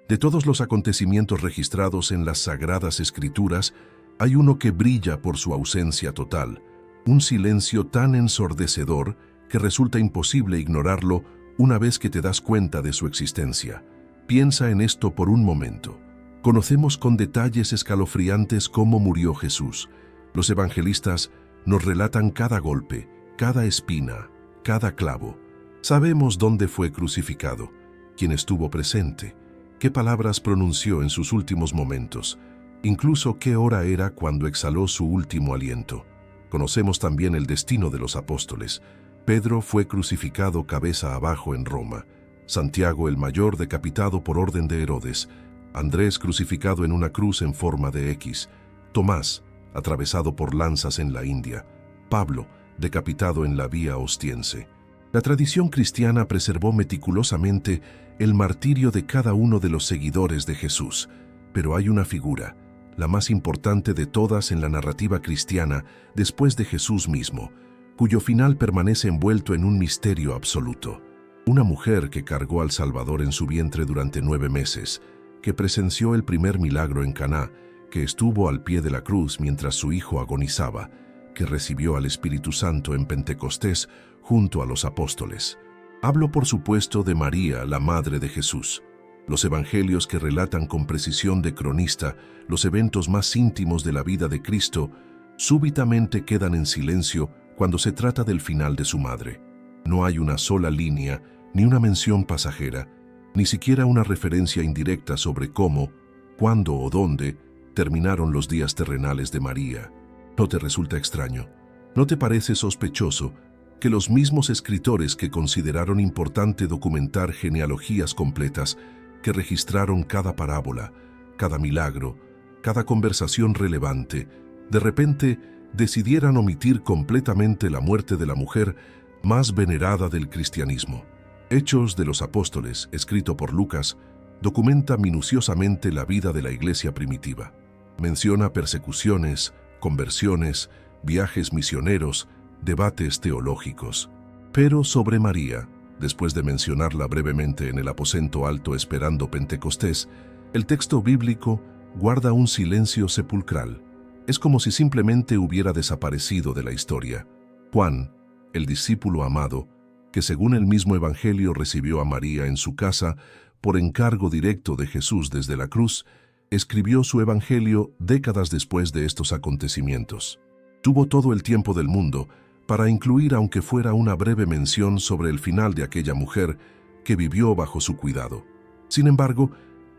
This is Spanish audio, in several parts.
De todos los acontecimientos registrados en las Sagradas Escrituras, hay uno que brilla por su ausencia total, un silencio tan ensordecedor que resulta imposible ignorarlo una vez que te das cuenta de su existencia. Piensa en esto por un momento. Conocemos con detalles escalofriantes cómo murió Jesús. Los evangelistas nos relatan cada golpe, cada espina, cada clavo. Sabemos dónde fue crucificado, quién estuvo presente, qué palabras pronunció en sus últimos momentos, incluso qué hora era cuando exhaló su último aliento. Conocemos también el destino de los apóstoles. Pedro fue crucificado cabeza abajo en Roma, Santiago el mayor decapitado por orden de Herodes, Andrés crucificado en una cruz en forma de X, Tomás atravesado por lanzas en la India, Pablo decapitado en la Vía Ostiense. La tradición cristiana preservó meticulosamente el martirio de cada uno de los seguidores de Jesús, pero hay una figura, la más importante de todas en la narrativa cristiana después de Jesús mismo, cuyo final permanece envuelto en un misterio absoluto. Una mujer que cargó al Salvador en su vientre durante 9 meses, que presenció el primer milagro en Caná, que estuvo al pie de la cruz mientras su hijo agonizaba, que recibió al Espíritu Santo en Pentecostés junto a los apóstoles. Hablo, por supuesto, de María, la madre de Jesús. Los evangelios que relatan con precisión de cronista los eventos más íntimos de la vida de Cristo súbitamente quedan en silencio cuando se trata del final de su madre. No hay una sola línea, ni una mención pasajera, ni siquiera una referencia indirecta sobre cómo, cuándo o dónde terminaron los días terrenales de María. ¿No te resulta extraño? ¿No te parece sospechoso que los mismos escritores que consideraron importante documentar genealogías completas, que registraron cada parábola, cada milagro, cada conversación relevante, de repente decidieran omitir completamente la muerte de la mujer más venerada del cristianismo? Hechos de los Apóstoles, escrito por Lucas, documenta minuciosamente la vida de la iglesia primitiva. Menciona persecuciones, conversiones, viajes misioneros, debates teológicos. Pero sobre María, después de mencionarla brevemente en el aposento alto esperando Pentecostés, el texto bíblico guarda un silencio sepulcral. Es como si simplemente hubiera desaparecido de la historia. Juan, el discípulo amado, que según el mismo Evangelio recibió a María en su casa por encargo directo de Jesús desde la cruz, escribió su Evangelio décadas después de estos acontecimientos. Tuvo todo el tiempo del mundo para incluir, aunque fuera una breve mención sobre el final de aquella mujer que vivió bajo su cuidado. Sin embargo,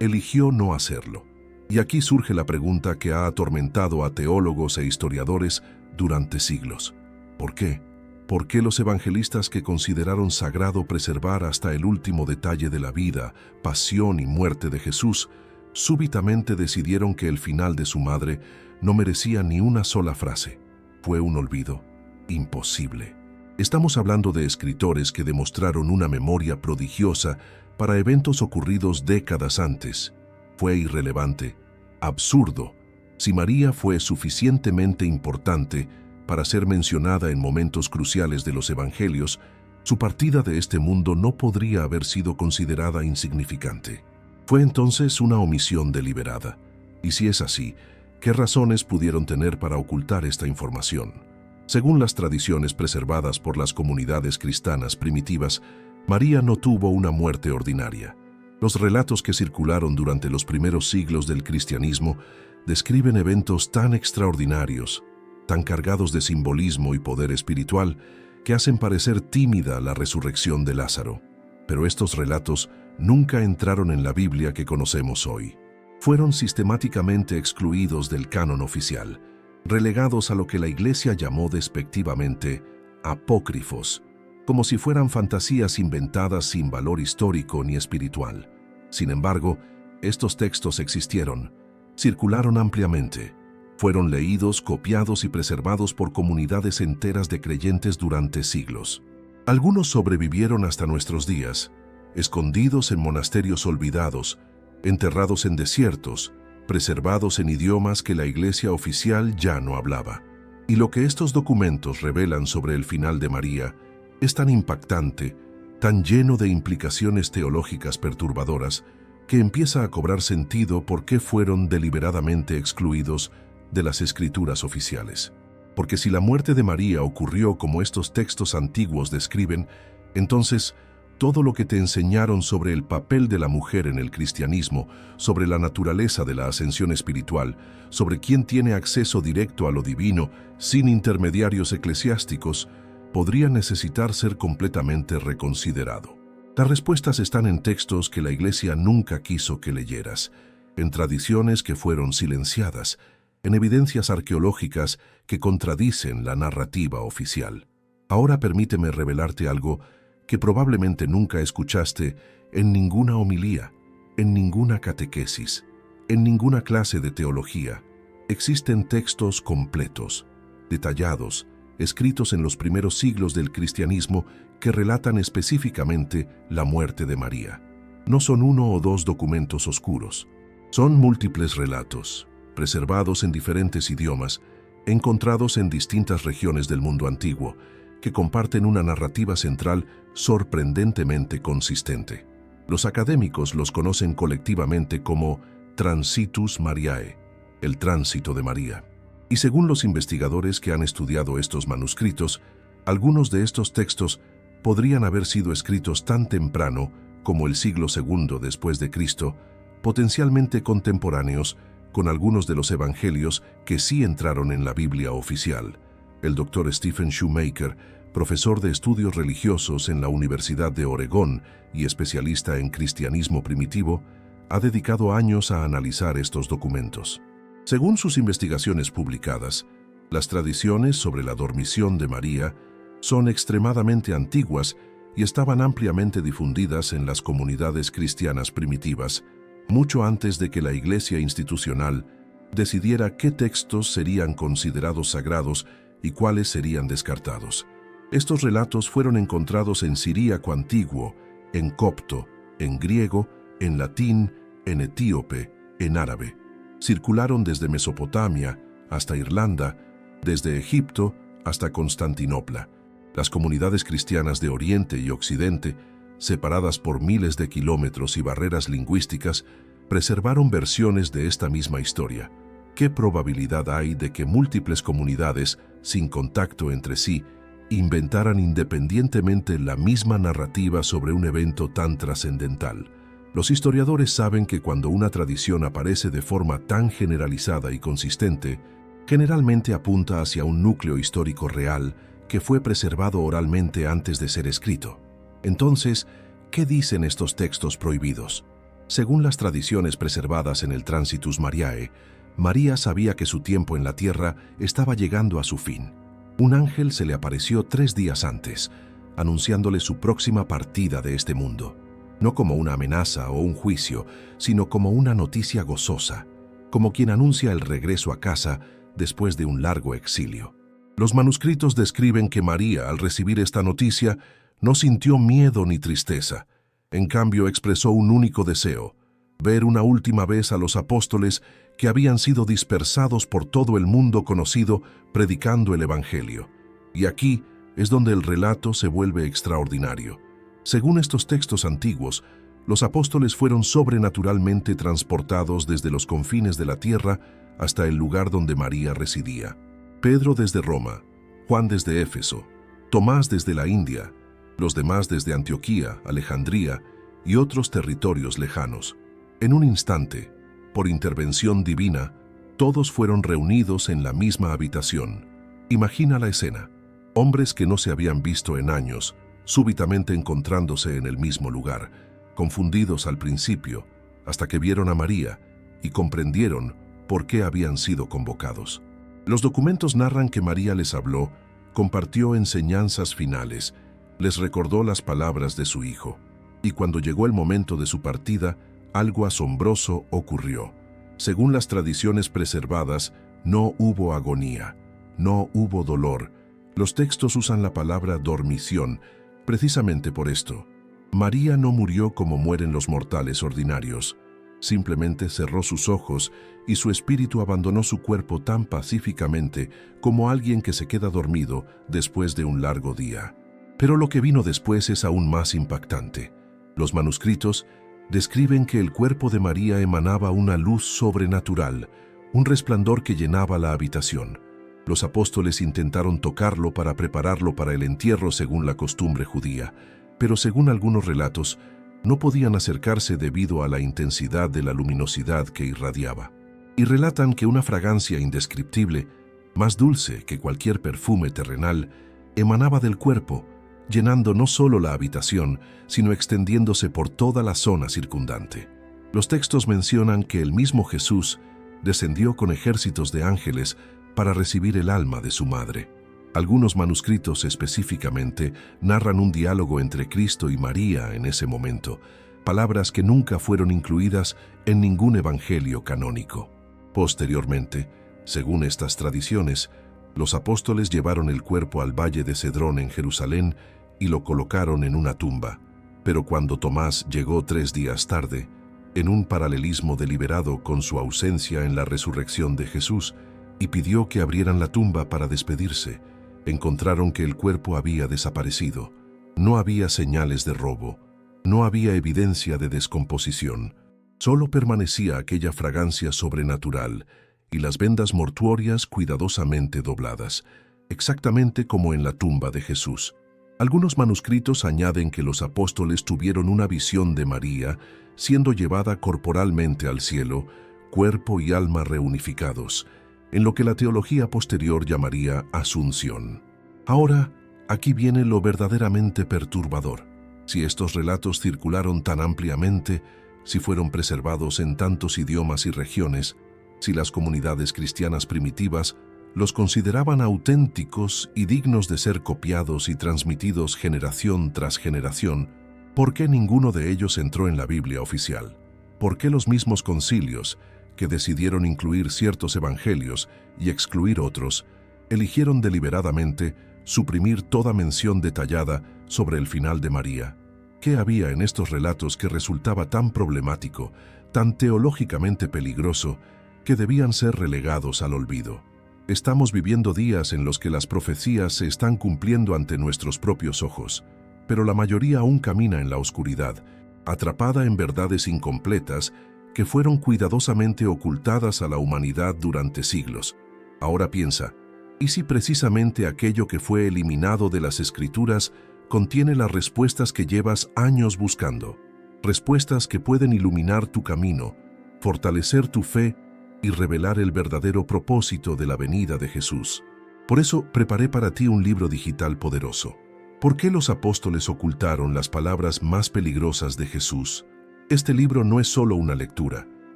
eligió no hacerlo. Y aquí surge la pregunta que ha atormentado a teólogos e historiadores durante siglos. ¿Por qué? ¿Por qué los evangelistas que consideraron sagrado preservar hasta el último detalle de la vida, pasión y muerte de Jesús, súbitamente decidieron que el final de su madre no merecía ni una sola frase? Fue un olvido imposible. Estamos hablando de escritores que demostraron una memoria prodigiosa para eventos ocurridos décadas antes. Fue irrelevante, absurdo, si María fue suficientemente importante para ser mencionada en momentos cruciales de los evangelios. Su partida de este mundo no podría haber sido considerada insignificante. Fue entonces una omisión deliberada. Y si es así, ¿qué razones pudieron tener para ocultar esta información? Según las tradiciones preservadas por las comunidades cristianas primitivas, María no tuvo una muerte ordinaria. Los relatos que circularon durante los primeros siglos del cristianismo describen eventos tan extraordinarios, tan cargados de simbolismo y poder espiritual, que hacen parecer tímida la resurrección de Lázaro. Pero estos relatos nunca entraron en la Biblia que conocemos hoy. Fueron sistemáticamente excluidos del canon oficial, relegados a lo que la Iglesia llamó despectivamente apócrifos, como si fueran fantasías inventadas sin valor histórico ni espiritual. Sin embargo, estos textos existieron, circularon ampliamente, fueron leídos, copiados y preservados por comunidades enteras de creyentes durante siglos. Algunos sobrevivieron hasta nuestros días, escondidos en monasterios olvidados, enterrados en desiertos, preservados en idiomas que la Iglesia oficial ya no hablaba. Y lo que estos documentos revelan sobre el final de María es tan impactante, tan lleno de implicaciones teológicas perturbadoras, que empieza a cobrar sentido por qué fueron deliberadamente excluidos de las escrituras oficiales. Porque si la muerte de María ocurrió como estos textos antiguos describen, entonces todo lo que te enseñaron sobre el papel de la mujer en el cristianismo, sobre la naturaleza de la ascensión espiritual, sobre quién tiene acceso directo a lo divino sin intermediarios eclesiásticos, podría necesitar ser completamente reconsiderado. Las respuestas están en textos que la Iglesia nunca quiso que leyeras, en tradiciones que fueron silenciadas, en evidencias arqueológicas que contradicen la narrativa oficial. Ahora permíteme revelarte algo que probablemente nunca escuchaste en ninguna homilía, en ninguna catequesis, en ninguna clase de teología. Existen textos completos, detallados, escritos en los primeros siglos del cristianismo que relatan específicamente la muerte de María. No son uno o dos documentos oscuros, son múltiples relatos, preservados en diferentes idiomas, encontrados en distintas regiones del mundo antiguo, que comparten una narrativa central sorprendentemente consistente. Los académicos los conocen colectivamente como Transitus Mariae, el tránsito de María. Y según los investigadores que han estudiado estos manuscritos, algunos de estos textos podrían haber sido escritos tan temprano como el siglo II después de Cristo, potencialmente contemporáneos con algunos de los evangelios que sí entraron en la Biblia oficial. El Dr. Stephen Shoemaker, profesor de estudios religiosos en la Universidad de Oregón y especialista en cristianismo primitivo, ha dedicado años a analizar estos documentos. Según sus investigaciones publicadas, las tradiciones sobre la dormición de María son extremadamente antiguas y estaban ampliamente difundidas en las comunidades cristianas primitivas, mucho antes de que la Iglesia institucional decidiera qué textos serían considerados sagrados y cuáles serían descartados. Estos relatos fueron encontrados en siríaco antiguo, en copto, en griego, en latín, en etíope, en árabe. Circularon desde Mesopotamia hasta Irlanda, desde Egipto hasta Constantinopla. Las comunidades cristianas de Oriente y Occidente, separadas por miles de kilómetros y barreras lingüísticas, preservaron versiones de esta misma historia. ¿Qué probabilidad hay de que múltiples comunidades, sin contacto entre sí, inventaran independientemente la misma narrativa sobre un evento tan trascendental? Los historiadores saben que cuando una tradición aparece de forma tan generalizada y consistente, generalmente apunta hacia un núcleo histórico real que fue preservado oralmente antes de ser escrito. Entonces, ¿qué dicen estos textos prohibidos? Según las tradiciones preservadas en el Transitus Mariae, María sabía que su tiempo en la tierra estaba llegando a su fin. Un ángel se le apareció 3 días antes, anunciándole su próxima partida de este mundo. No como una amenaza o un juicio, sino como una noticia gozosa, como quien anuncia el regreso a casa después de un largo exilio. Los manuscritos describen que María, al recibir esta noticia, no sintió miedo ni tristeza. En cambio, expresó un único deseo: ver una última vez a los apóstoles que habían sido dispersados por todo el mundo conocido predicando el Evangelio. Y aquí es donde el relato se vuelve extraordinario. Según estos textos antiguos, los apóstoles fueron sobrenaturalmente transportados desde los confines de la tierra hasta el lugar donde María residía. Pedro desde Roma, Juan desde Éfeso, Tomás desde la India, los demás desde Antioquía, Alejandría y otros territorios lejanos. En un instante, por intervención divina, todos fueron reunidos en la misma habitación. Imagina la escena: hombres que no se habían visto en años, súbitamente encontrándose en el mismo lugar, confundidos al principio, hasta que vieron a María y comprendieron por qué habían sido convocados. Los documentos narran que María les habló, compartió enseñanzas finales, les recordó las palabras de su hijo, y cuando llegó el momento de su partida, algo asombroso ocurrió. Según las tradiciones preservadas, no hubo agonía, no hubo dolor. Los textos usan la palabra dormición, precisamente por esto. María no murió como mueren los mortales ordinarios. Simplemente cerró sus ojos y su espíritu abandonó su cuerpo tan pacíficamente como alguien que se queda dormido después de un largo día. Pero lo que vino después es aún más impactante. Los manuscritos describen que el cuerpo de María emanaba una luz sobrenatural, un resplandor que llenaba la habitación. Los apóstoles intentaron tocarlo para prepararlo para el entierro según la costumbre judía, pero según algunos relatos, no podían acercarse debido a la intensidad de la luminosidad que irradiaba. Y relatan que una fragancia indescriptible, más dulce que cualquier perfume terrenal, emanaba del cuerpo, llenando no solo la habitación, sino extendiéndose por toda la zona circundante. Los textos mencionan que el mismo Jesús descendió con ejércitos de ángeles para recibir el alma de su madre. Algunos manuscritos específicamente narran un diálogo entre Cristo y María en ese momento, palabras que nunca fueron incluidas en ningún evangelio canónico. Posteriormente, según estas tradiciones, los apóstoles llevaron el cuerpo al valle de Cedrón en Jerusalén y lo colocaron en una tumba. Pero cuando Tomás llegó 3 días tarde, en un paralelismo deliberado con su ausencia en la resurrección de Jesús, y pidió que abrieran la tumba para despedirse, encontraron que el cuerpo había desaparecido. No había señales de robo, no había evidencia de descomposición. Solo permanecía aquella fragancia sobrenatural y las vendas mortuorias cuidadosamente dobladas, exactamente como en la tumba de Jesús. Algunos manuscritos añaden que los apóstoles tuvieron una visión de María siendo llevada corporalmente al cielo, cuerpo y alma reunificados, en lo que la teología posterior llamaría asunción. Ahora, aquí viene lo verdaderamente perturbador. Si estos relatos circularon tan ampliamente, si fueron preservados en tantos idiomas y regiones, si las comunidades cristianas primitivas los consideraban auténticos y dignos de ser copiados y transmitidos generación tras generación, ¿por qué ninguno de ellos entró en la Biblia oficial? ¿Por qué los mismos concilios, que decidieron incluir ciertos evangelios y excluir otros, eligieron deliberadamente suprimir toda mención detallada sobre el final de María? ¿Qué había en estos relatos que resultaba tan problemático, tan teológicamente peligroso, que debían ser relegados al olvido? Estamos viviendo días en los que las profecías se están cumpliendo ante nuestros propios ojos, pero la mayoría aún camina en la oscuridad, atrapada en verdades incompletas que fueron cuidadosamente ocultadas a la humanidad durante siglos. Ahora piensa, ¿y si precisamente aquello que fue eliminado de las Escrituras contiene las respuestas que llevas años buscando? Respuestas que pueden iluminar tu camino, fortalecer tu fe y revelar el verdadero propósito de la venida de Jesús. Por eso preparé para ti un libro digital poderoso. ¿Por qué los apóstoles ocultaron las palabras más peligrosas de Jesús? Este libro no es solo una lectura,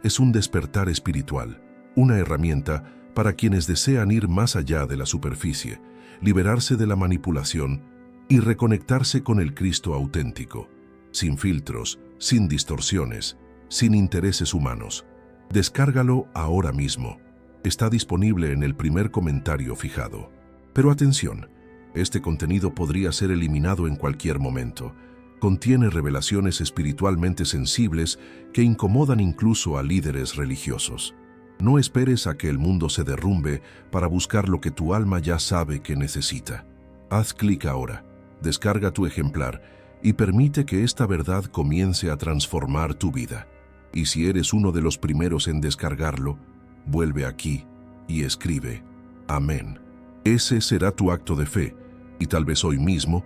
es un despertar espiritual, una herramienta para quienes desean ir más allá de la superficie, liberarse de la manipulación y reconectarse con el Cristo auténtico, sin filtros, sin distorsiones, sin intereses humanos. Descárgalo ahora mismo. Está disponible en el primer comentario fijado. Pero atención, este contenido podría ser eliminado en cualquier momento. Contiene revelaciones espiritualmente sensibles que incomodan incluso a líderes religiosos. No esperes a que el mundo se derrumbe para buscar lo que tu alma ya sabe que necesita. Haz clic ahora, descarga tu ejemplar y permite que esta verdad comience a transformar tu vida. Y si eres uno de los primeros en descargarlo, vuelve aquí y escribe Amén. Ese será tu acto de fe, y tal vez hoy mismo,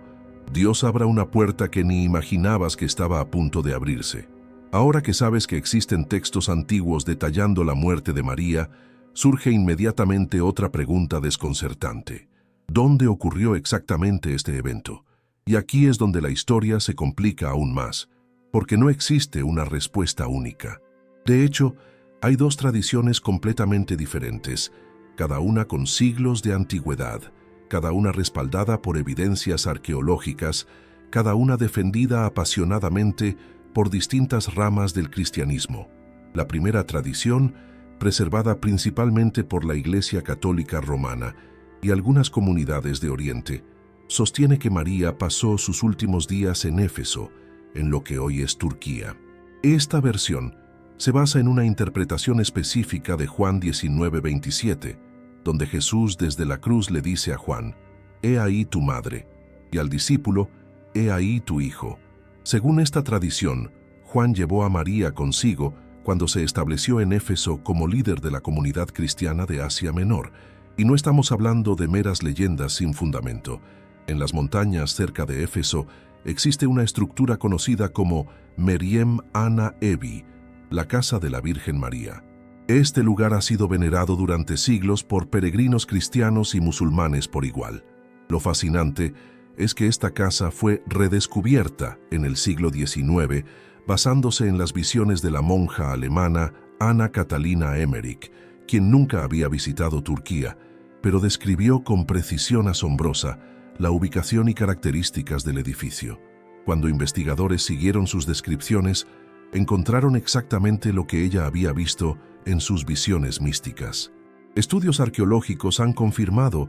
Dios abra una puerta que ni imaginabas que estaba a punto de abrirse. Ahora que sabes que existen textos antiguos detallando la muerte de María, surge inmediatamente otra pregunta desconcertante. ¿Dónde ocurrió exactamente este evento? Y aquí es donde la historia se complica aún más, porque no existe una respuesta única. De hecho, hay dos tradiciones completamente diferentes, cada una con siglos de antigüedad, cada una respaldada por evidencias arqueológicas, cada una defendida apasionadamente por distintas ramas del cristianismo. La primera tradición, preservada principalmente por la Iglesia Católica Romana y algunas comunidades de Oriente, sostiene que María pasó sus últimos días en Éfeso, en lo que hoy es Turquía. Esta versión se basa en una interpretación específica de Juan 19:27, donde Jesús desde la cruz le dice a Juan, «He ahí tu madre», y al discípulo, «He ahí tu hijo». Según esta tradición, Juan llevó a María consigo cuando se estableció en Éfeso como líder de la comunidad cristiana de Asia Menor. Y no estamos hablando de meras leyendas sin fundamento. En las montañas cerca de Éfeso existe una estructura conocida como Meriem Ana Evi, la casa de la Virgen María. Este lugar ha sido venerado durante siglos por peregrinos cristianos y musulmanes por igual. Lo fascinante es que esta casa fue redescubierta en el siglo XIX basándose en las visiones de la monja alemana Anna Catalina Emmerich, quien nunca había visitado Turquía, pero describió con precisión asombrosa la ubicación y características del edificio. Cuando investigadores siguieron sus descripciones, encontraron exactamente lo que ella había visto en sus visiones místicas. Estudios arqueológicos han confirmado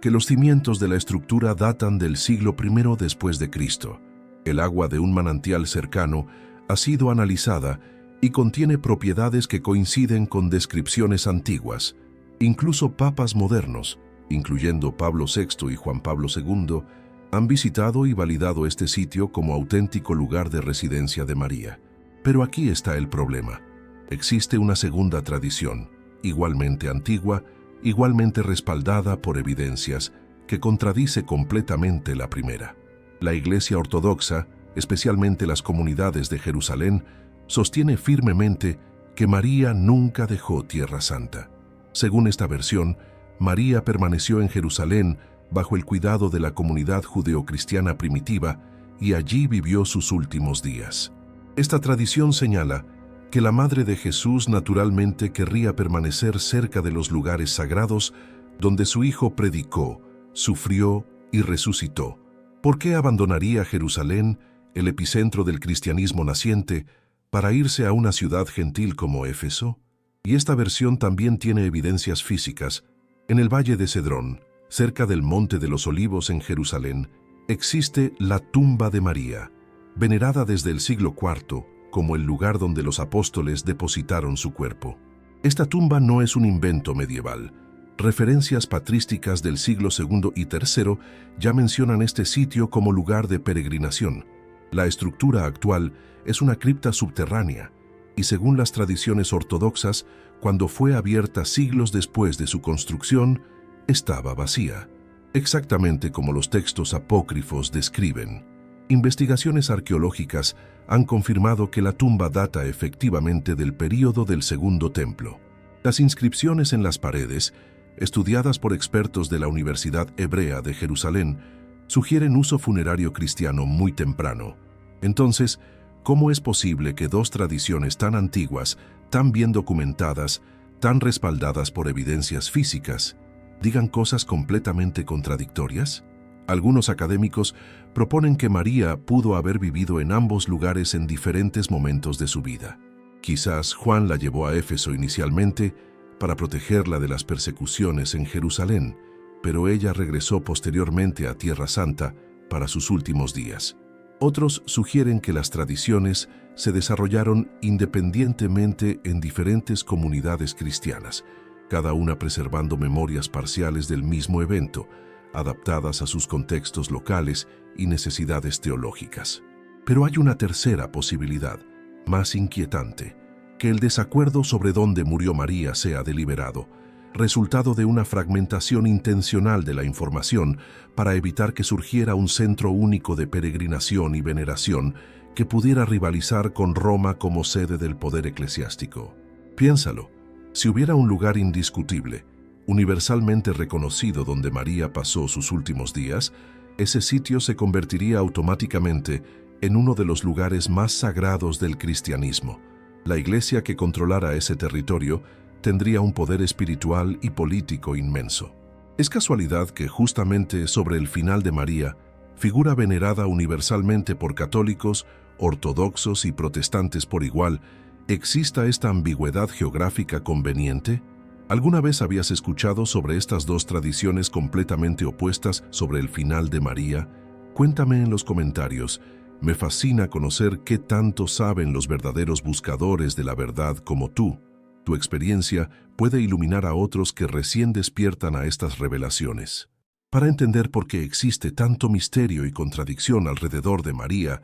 que los cimientos de la estructura datan del siglo I después de Cristo. El agua de un manantial cercano ha sido analizada y contiene propiedades que coinciden con descripciones antiguas. Incluso papas modernos, incluyendo Pablo VI y Juan Pablo II, han visitado y validado este sitio como auténtico lugar de residencia de María. Pero aquí está el problema. Existe una segunda tradición, igualmente antigua, igualmente respaldada por evidencias, que contradice completamente la primera. La Iglesia Ortodoxa, especialmente las comunidades de Jerusalén, sostiene firmemente que María nunca dejó Tierra Santa. Según esta versión, María permaneció en Jerusalén bajo el cuidado de la comunidad judeocristiana primitiva y allí vivió sus últimos días. Esta tradición señala que la Madre de Jesús naturalmente querría permanecer cerca de los lugares sagrados donde su Hijo predicó, sufrió y resucitó. ¿Por qué abandonaría Jerusalén, el epicentro del cristianismo naciente, para irse a una ciudad gentil como Éfeso? Y esta versión también tiene evidencias físicas. En el Valle de Cedrón, cerca del Monte de los Olivos en Jerusalén, existe la tumba de María, venerada desde el siglo IV como el lugar donde los apóstoles depositaron su cuerpo. Esta tumba no es un invento medieval. Referencias patrísticas del siglo II y III ya mencionan este sitio como lugar de peregrinación. La estructura actual es una cripta subterránea y, según las tradiciones ortodoxas, cuando fue abierta siglos después de su construcción, estaba vacía, exactamente como los textos apócrifos describen. Investigaciones arqueológicas han confirmado que la tumba data efectivamente del período del Segundo Templo. Las inscripciones en las paredes, estudiadas por expertos de la Universidad Hebrea de Jerusalén, sugieren uso funerario cristiano muy temprano. Entonces, ¿cómo es posible que dos tradiciones tan antiguas, tan bien documentadas, tan respaldadas por evidencias físicas, digan cosas completamente contradictorias? Algunos académicos proponen que María pudo haber vivido en ambos lugares en diferentes momentos de su vida. Quizás Juan la llevó a Éfeso inicialmente para protegerla de las persecuciones en Jerusalén, pero ella regresó posteriormente a Tierra Santa para sus últimos días. Otros sugieren que las tradiciones se desarrollaron independientemente en diferentes comunidades cristianas, cada una preservando memorias parciales del mismo evento, adaptadas a sus contextos locales y necesidades teológicas. Pero hay una tercera posibilidad, más inquietante, que el desacuerdo sobre dónde murió María sea deliberado, resultado de una fragmentación intencional de la información para evitar que surgiera un centro único de peregrinación y veneración que pudiera rivalizar con Roma como sede del poder eclesiástico. Piénsalo, si hubiera un lugar indiscutible, universalmente reconocido donde María pasó sus últimos días, ese sitio se convertiría automáticamente en uno de los lugares más sagrados del cristianismo. La iglesia que controlara ese territorio tendría un poder espiritual y político inmenso. Es casualidad que justamente sobre el final de María, figura venerada universalmente por católicos, ortodoxos y protestantes por igual, exista esta ambigüedad geográfica conveniente. ¿Alguna vez habías escuchado sobre estas dos tradiciones completamente opuestas sobre el final de María? Cuéntame en los comentarios. Me fascina conocer qué tanto saben los verdaderos buscadores de la verdad como tú. Tu experiencia puede iluminar a otros que recién despiertan a estas revelaciones. Para entender por qué existe tanto misterio y contradicción alrededor de María,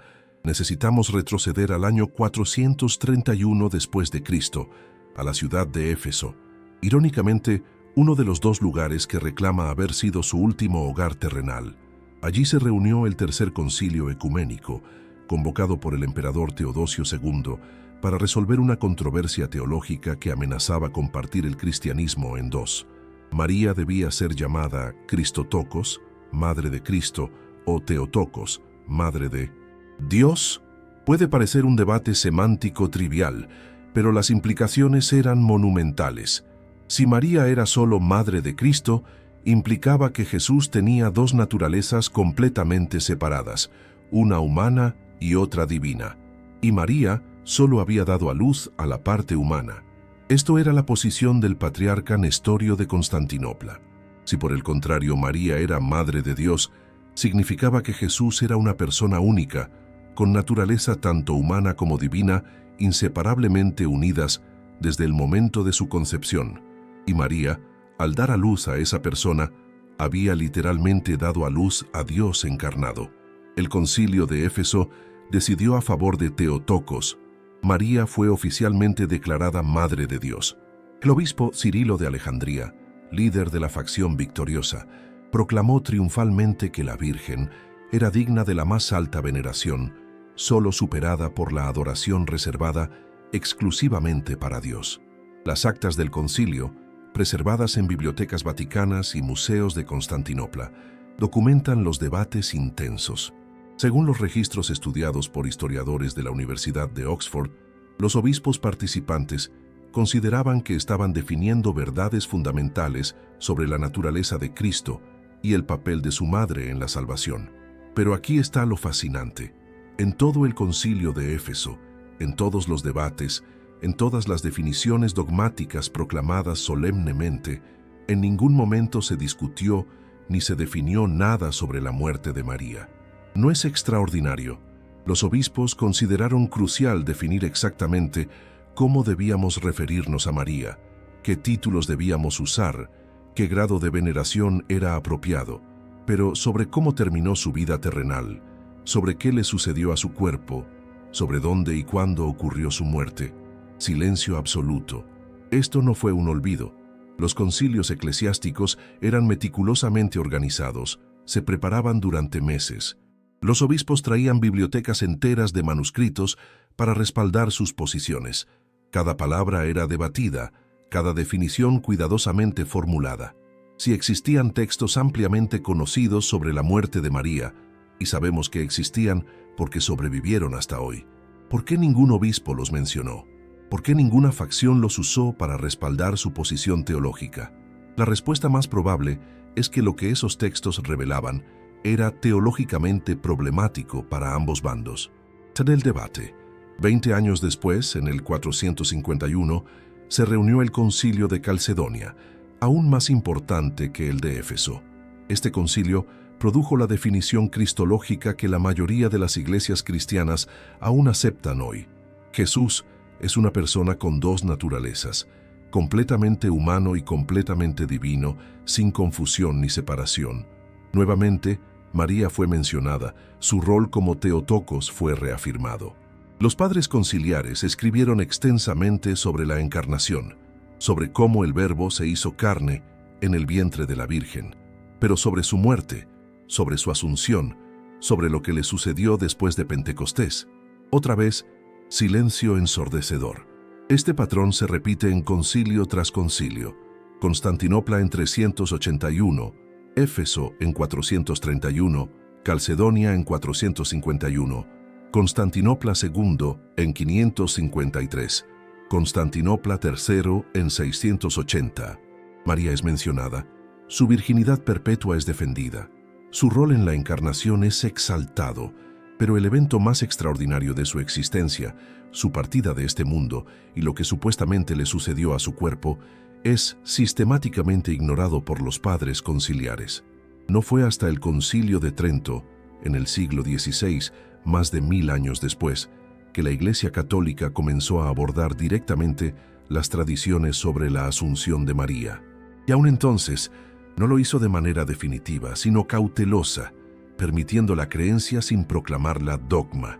Necesitamos retroceder al año 431 después de Cristo, a la ciudad de Éfeso, irónicamente, uno de los dos lugares que reclama haber sido su último hogar terrenal. Allí se reunió el Tercer Concilio Ecuménico, convocado por el emperador Teodosio II, para resolver una controversia teológica que amenazaba con partir el cristianismo en dos. María debía ser llamada Cristotokos, Madre de Cristo, o Theotokos, Madre de Dios. Puede parecer un debate semántico trivial, pero las implicaciones eran monumentales. Si María era solo Madre de Cristo, implicaba que Jesús tenía dos naturalezas completamente separadas, una humana y otra divina, y María solo había dado a luz a la parte humana. Esto era la posición del patriarca Nestorio de Constantinopla. Si por el contrario María era Madre de Dios, significaba que Jesús era una persona única, con naturaleza tanto humana como divina, inseparablemente unidas desde el momento de su concepción. Y María, al dar a luz a esa persona, había literalmente dado a luz a Dios encarnado. El concilio de Éfeso decidió a favor de Theotokos. María fue oficialmente declarada Madre de Dios. El obispo Cirilo de Alejandría, líder de la facción victoriosa, proclamó triunfalmente que la Virgen era digna de la más alta veneración, solo superada por la adoración reservada exclusivamente para Dios. Las actas del concilio, preservadas en bibliotecas vaticanas y museos de Constantinopla, documentan los debates intensos. Según los registros estudiados por historiadores de la Universidad de Oxford, los obispos participantes consideraban que estaban definiendo verdades fundamentales sobre la naturaleza de Cristo y el papel de su madre en la salvación. Pero aquí está lo fascinante. En todo el concilio de Éfeso, en todos los debates, en todas las definiciones dogmáticas proclamadas solemnemente, en ningún momento se discutió ni se definió nada sobre la muerte de María. ¿No es extraordinario? Los obispos consideraron crucial definir exactamente cómo debíamos referirnos a María, qué títulos debíamos usar, qué grado de veneración era apropiado, pero sobre cómo terminó su vida terrenal, sobre qué le sucedió a su cuerpo, sobre dónde y cuándo ocurrió su muerte. Silencio absoluto. Esto no fue un olvido. Los concilios eclesiásticos eran meticulosamente organizados, se preparaban durante meses. Los obispos traían bibliotecas enteras de manuscritos para respaldar sus posiciones. Cada palabra era debatida, cada definición cuidadosamente formulada. Si existían textos ampliamente conocidos sobre la muerte de María, y sabemos que existían porque sobrevivieron hasta hoy, ¿por qué ningún obispo los mencionó? ¿Por qué ninguna facción los usó para respaldar su posición teológica? La respuesta más probable es que lo que esos textos revelaban era teológicamente problemático para ambos bandos. En el debate, 20 años después, en el 451, se reunió el Concilio de Calcedonia, aún más importante que el de Éfeso. Este concilio produjo la definición cristológica que la mayoría de las iglesias cristianas aún aceptan hoy. Jesús es una persona con dos naturalezas, completamente humano y completamente divino, sin confusión ni separación. Nuevamente, María fue mencionada, su rol como Theotokos fue reafirmado. Los padres conciliares escribieron extensamente sobre la encarnación, sobre cómo el Verbo se hizo carne en el vientre de la Virgen, pero sobre su muerte, sobre su asunción, sobre lo que le sucedió después de Pentecostés. Otra vez, silencio ensordecedor. Este patrón se repite en concilio tras concilio. Constantinopla en 381, Éfeso en 431, Calcedonia en 451, Constantinopla II en 553, Constantinopla III en 680. María es mencionada, su virginidad perpetua es defendida, su rol en la encarnación es exaltado, pero el evento más extraordinario de su existencia, su partida de este mundo y lo que supuestamente le sucedió a su cuerpo, es sistemáticamente ignorado por los padres conciliares. No fue hasta el Concilio de Trento, en el siglo XVI, más de 1000 años después, que la Iglesia Católica comenzó a abordar directamente las tradiciones sobre la Asunción de María. Y aún entonces, no lo hizo de manera definitiva, sino cautelosa, permitiendo la creencia sin proclamarla dogma.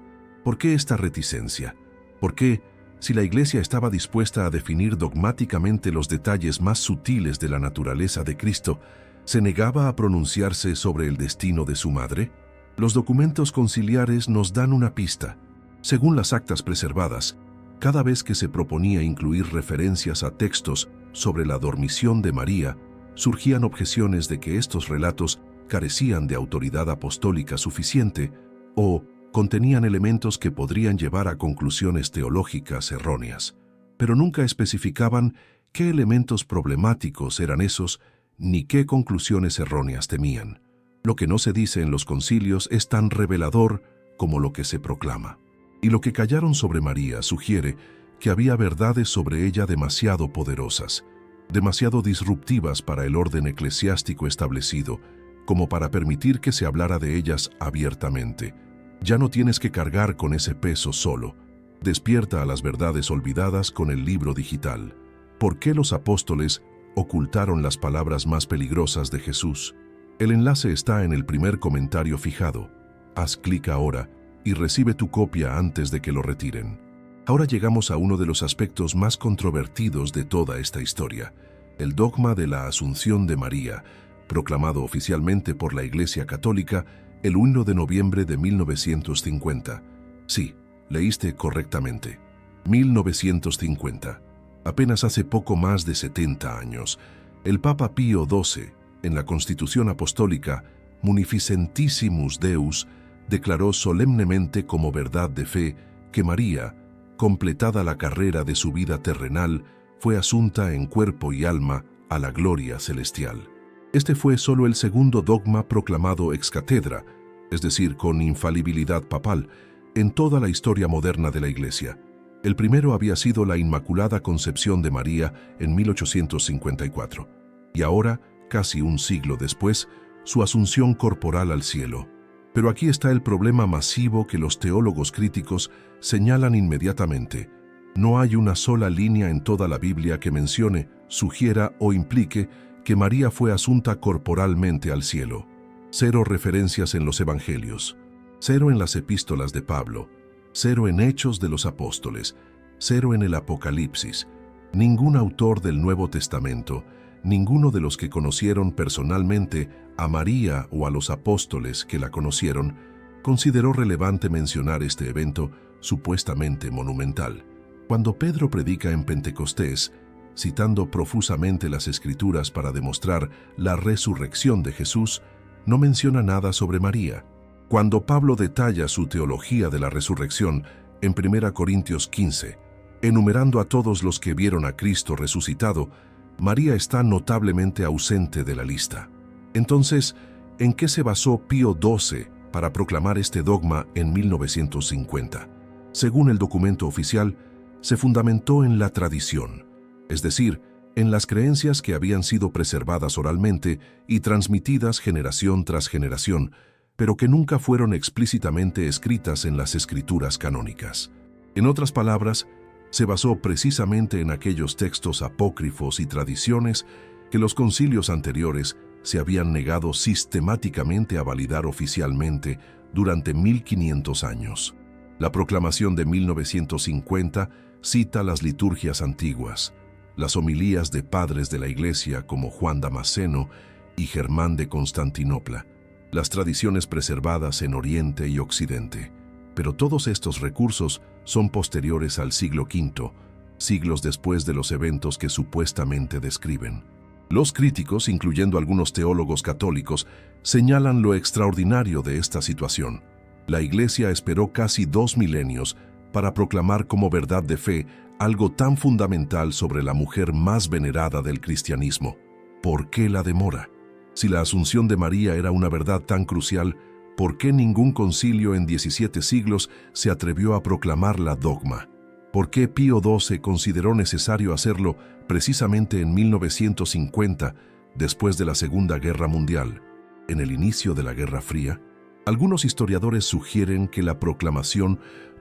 ¿Por qué esta reticencia? ¿Por qué, si la Iglesia estaba dispuesta a definir dogmáticamente los detalles más sutiles de la naturaleza de Cristo, se negaba a pronunciarse sobre el destino de su madre? Los documentos conciliares nos dan una pista. Según las actas preservadas, cada vez que se proponía incluir referencias a textos sobre la dormición de María, surgían objeciones de que estos relatos carecían de autoridad apostólica suficiente o contenían elementos que podrían llevar a conclusiones teológicas erróneas, pero nunca especificaban qué elementos problemáticos eran esos ni qué conclusiones erróneas temían. Lo que no se dice en los concilios es tan revelador como lo que se proclama. Y lo que callaron sobre María sugiere que había verdades sobre ella demasiado poderosas, demasiado disruptivas para el orden eclesiástico establecido, como para permitir que se hablara de ellas abiertamente. Ya no tienes que cargar con ese peso solo. Despierta a las verdades olvidadas con el libro digital. ¿Por qué los apóstoles ocultaron las palabras más peligrosas de Jesús? El enlace está en el primer comentario fijado. Haz clic ahora y recibe tu copia antes de que lo retiren. Ahora llegamos a uno de los aspectos más controvertidos de toda esta historia, el dogma de la Asunción de María, proclamado oficialmente por la Iglesia Católica el 1 de noviembre de 1950. Sí, leíste correctamente. 1950. Apenas hace poco más de 70 años, el Papa Pío XII, en la Constitución Apostólica Munificentissimus Deus, declaró solemnemente como verdad de fe que María, completada la carrera de su vida terrenal, fue asunta en cuerpo y alma a la gloria celestial. Este fue solo el segundo dogma proclamado ex cátedra, es decir, con infalibilidad papal, en toda la historia moderna de la Iglesia. El primero había sido la Inmaculada Concepción de María en 1854, y ahora, casi un siglo después, su asunción corporal al cielo. Pero aquí está el problema masivo que los teólogos críticos señalan inmediatamente. No hay una sola línea en toda la Biblia que mencione, sugiera o implique que María fue asunta corporalmente al cielo. 0 referencias en los Evangelios, 0 en las epístolas de Pablo, 0 en Hechos de los Apóstoles, 0 en el Apocalipsis. Ningún autor del Nuevo Testamento, ninguno de los que conocieron personalmente a María o a los apóstoles que la conocieron, consideró relevante mencionar este evento supuestamente monumental. Cuando Pedro predica en Pentecostés, citando profusamente las Escrituras para demostrar la resurrección de Jesús, no menciona nada sobre María. Cuando Pablo detalla su teología de la resurrección en 1 Corintios 15, enumerando a todos los que vieron a Cristo resucitado, María está notablemente ausente de la lista. Entonces, ¿en qué se basó Pío XII para proclamar este dogma en 1950? Según el documento oficial, se fundamentó en la tradición, es decir, en las creencias que habían sido preservadas oralmente y transmitidas generación tras generación, pero que nunca fueron explícitamente escritas en las escrituras canónicas. En otras palabras, se basó precisamente en aquellos textos apócrifos y tradiciones que los concilios anteriores se habían negado sistemáticamente a validar oficialmente durante 1500 años. La proclamación de 1950 cita las liturgias antiguas, las homilías de padres de la Iglesia como Juan Damasceno y Germán de Constantinopla, las tradiciones preservadas en Oriente y Occidente. Pero todos estos recursos son posteriores al siglo V, siglos después de los eventos que supuestamente describen. Los críticos, incluyendo algunos teólogos católicos, señalan lo extraordinario de esta situación. La Iglesia esperó casi 2 milenios para proclamar como verdad de fe algo tan fundamental sobre la mujer más venerada del cristianismo. ¿Por qué la demora? Si la Asunción de María era una verdad tan crucial, ¿por qué ningún concilio en 17 siglos se atrevió a proclamarla dogma? ¿Por qué Pío XII consideró necesario hacerlo precisamente en 1950, después de la Segunda Guerra Mundial, en el inicio de la Guerra Fría? Algunos historiadores sugieren que la proclamación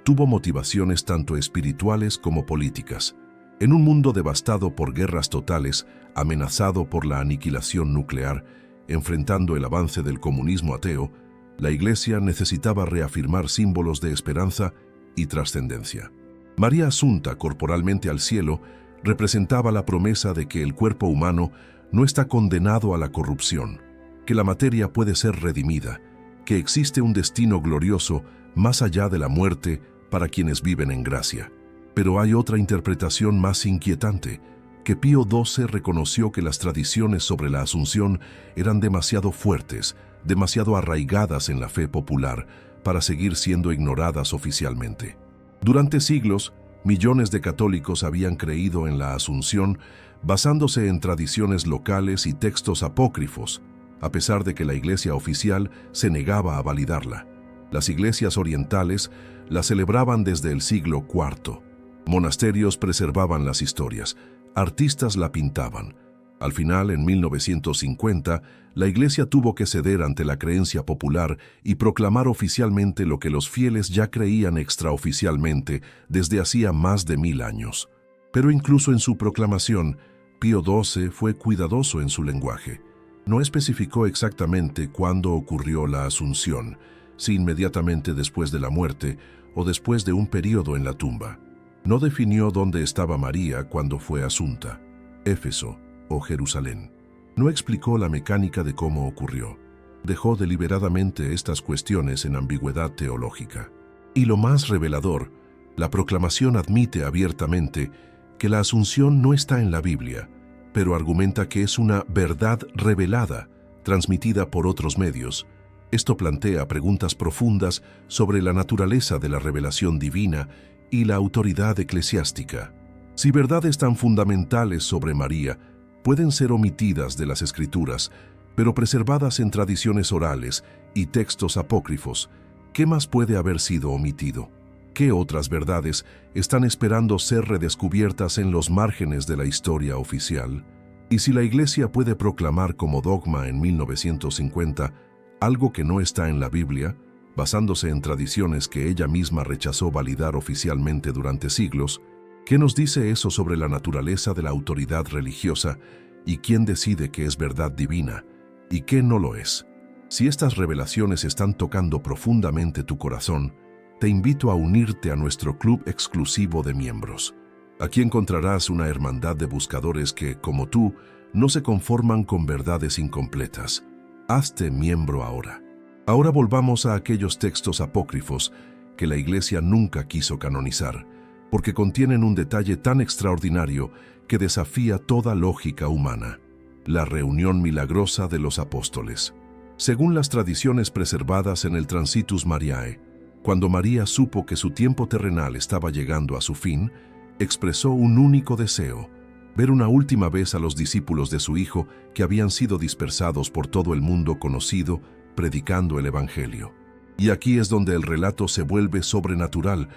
tuvo motivaciones tanto espirituales como políticas. En un mundo devastado por guerras totales, amenazado por la aniquilación nuclear, enfrentando el avance del comunismo ateo, la Iglesia necesitaba reafirmar símbolos de esperanza y trascendencia. María asunta corporalmente al cielo representaba la promesa de que el cuerpo humano no está condenado a la corrupción, que la materia puede ser redimida, que existe un destino glorioso más allá de la muerte para quienes viven en gracia. Pero hay otra interpretación más inquietante, que Pío XII reconoció que las tradiciones sobre la Asunción eran demasiado fuertes, demasiado arraigadas en la fe popular, para seguir siendo ignoradas oficialmente. Durante siglos, millones de católicos habían creído en la Asunción basándose en tradiciones locales y textos apócrifos, a pesar de que la Iglesia oficial se negaba a validarla. Las iglesias orientales la celebraban desde el siglo IV. Monasterios preservaban las historias, artistas la pintaban. Al final, en 1950, la Iglesia tuvo que ceder ante la creencia popular y proclamar oficialmente lo que los fieles ya creían extraoficialmente desde hacía más de 1000 años. Pero incluso en su proclamación, Pío XII fue cuidadoso en su lenguaje. No especificó exactamente cuándo ocurrió la Asunción, si inmediatamente después de la muerte o después de un período en la tumba. No definió dónde estaba María cuando fue asunta, Éfeso o Jerusalén. No explicó la mecánica de cómo ocurrió. Dejó deliberadamente estas cuestiones en ambigüedad teológica. Y lo más revelador, la proclamación admite abiertamente que la Asunción no está en la Biblia, pero argumenta que es una verdad revelada, transmitida por otros medios. Esto plantea preguntas profundas sobre la naturaleza de la revelación divina y la autoridad eclesiástica. Si verdades tan fundamentales sobre María pueden ser omitidas de las Escrituras, pero preservadas en tradiciones orales y textos apócrifos, ¿qué más puede haber sido omitido? ¿Qué otras verdades están esperando ser redescubiertas en los márgenes de la historia oficial? Y si la Iglesia puede proclamar como dogma en 1950 algo que no está en la Biblia, basándose en tradiciones que ella misma rechazó validar oficialmente durante siglos, ¿qué nos dice eso sobre la naturaleza de la autoridad religiosa y quién decide qué es verdad divina y qué no lo es? Si estas revelaciones están tocando profundamente tu corazón, te invito a unirte a nuestro club exclusivo de miembros. Aquí encontrarás una hermandad de buscadores que, como tú, no se conforman con verdades incompletas. Hazte miembro ahora. Ahora volvamos a aquellos textos apócrifos que la Iglesia nunca quiso canonizar, porque contienen un detalle tan extraordinario que desafía toda lógica humana: la reunión milagrosa de los apóstoles. Según las tradiciones preservadas en el Transitus Mariae, cuando María supo que su tiempo terrenal estaba llegando a su fin, expresó un único deseo: ver una última vez a los discípulos de su Hijo que habían sido dispersados por todo el mundo conocido, predicando el Evangelio. Y aquí es donde el relato se vuelve sobrenatural,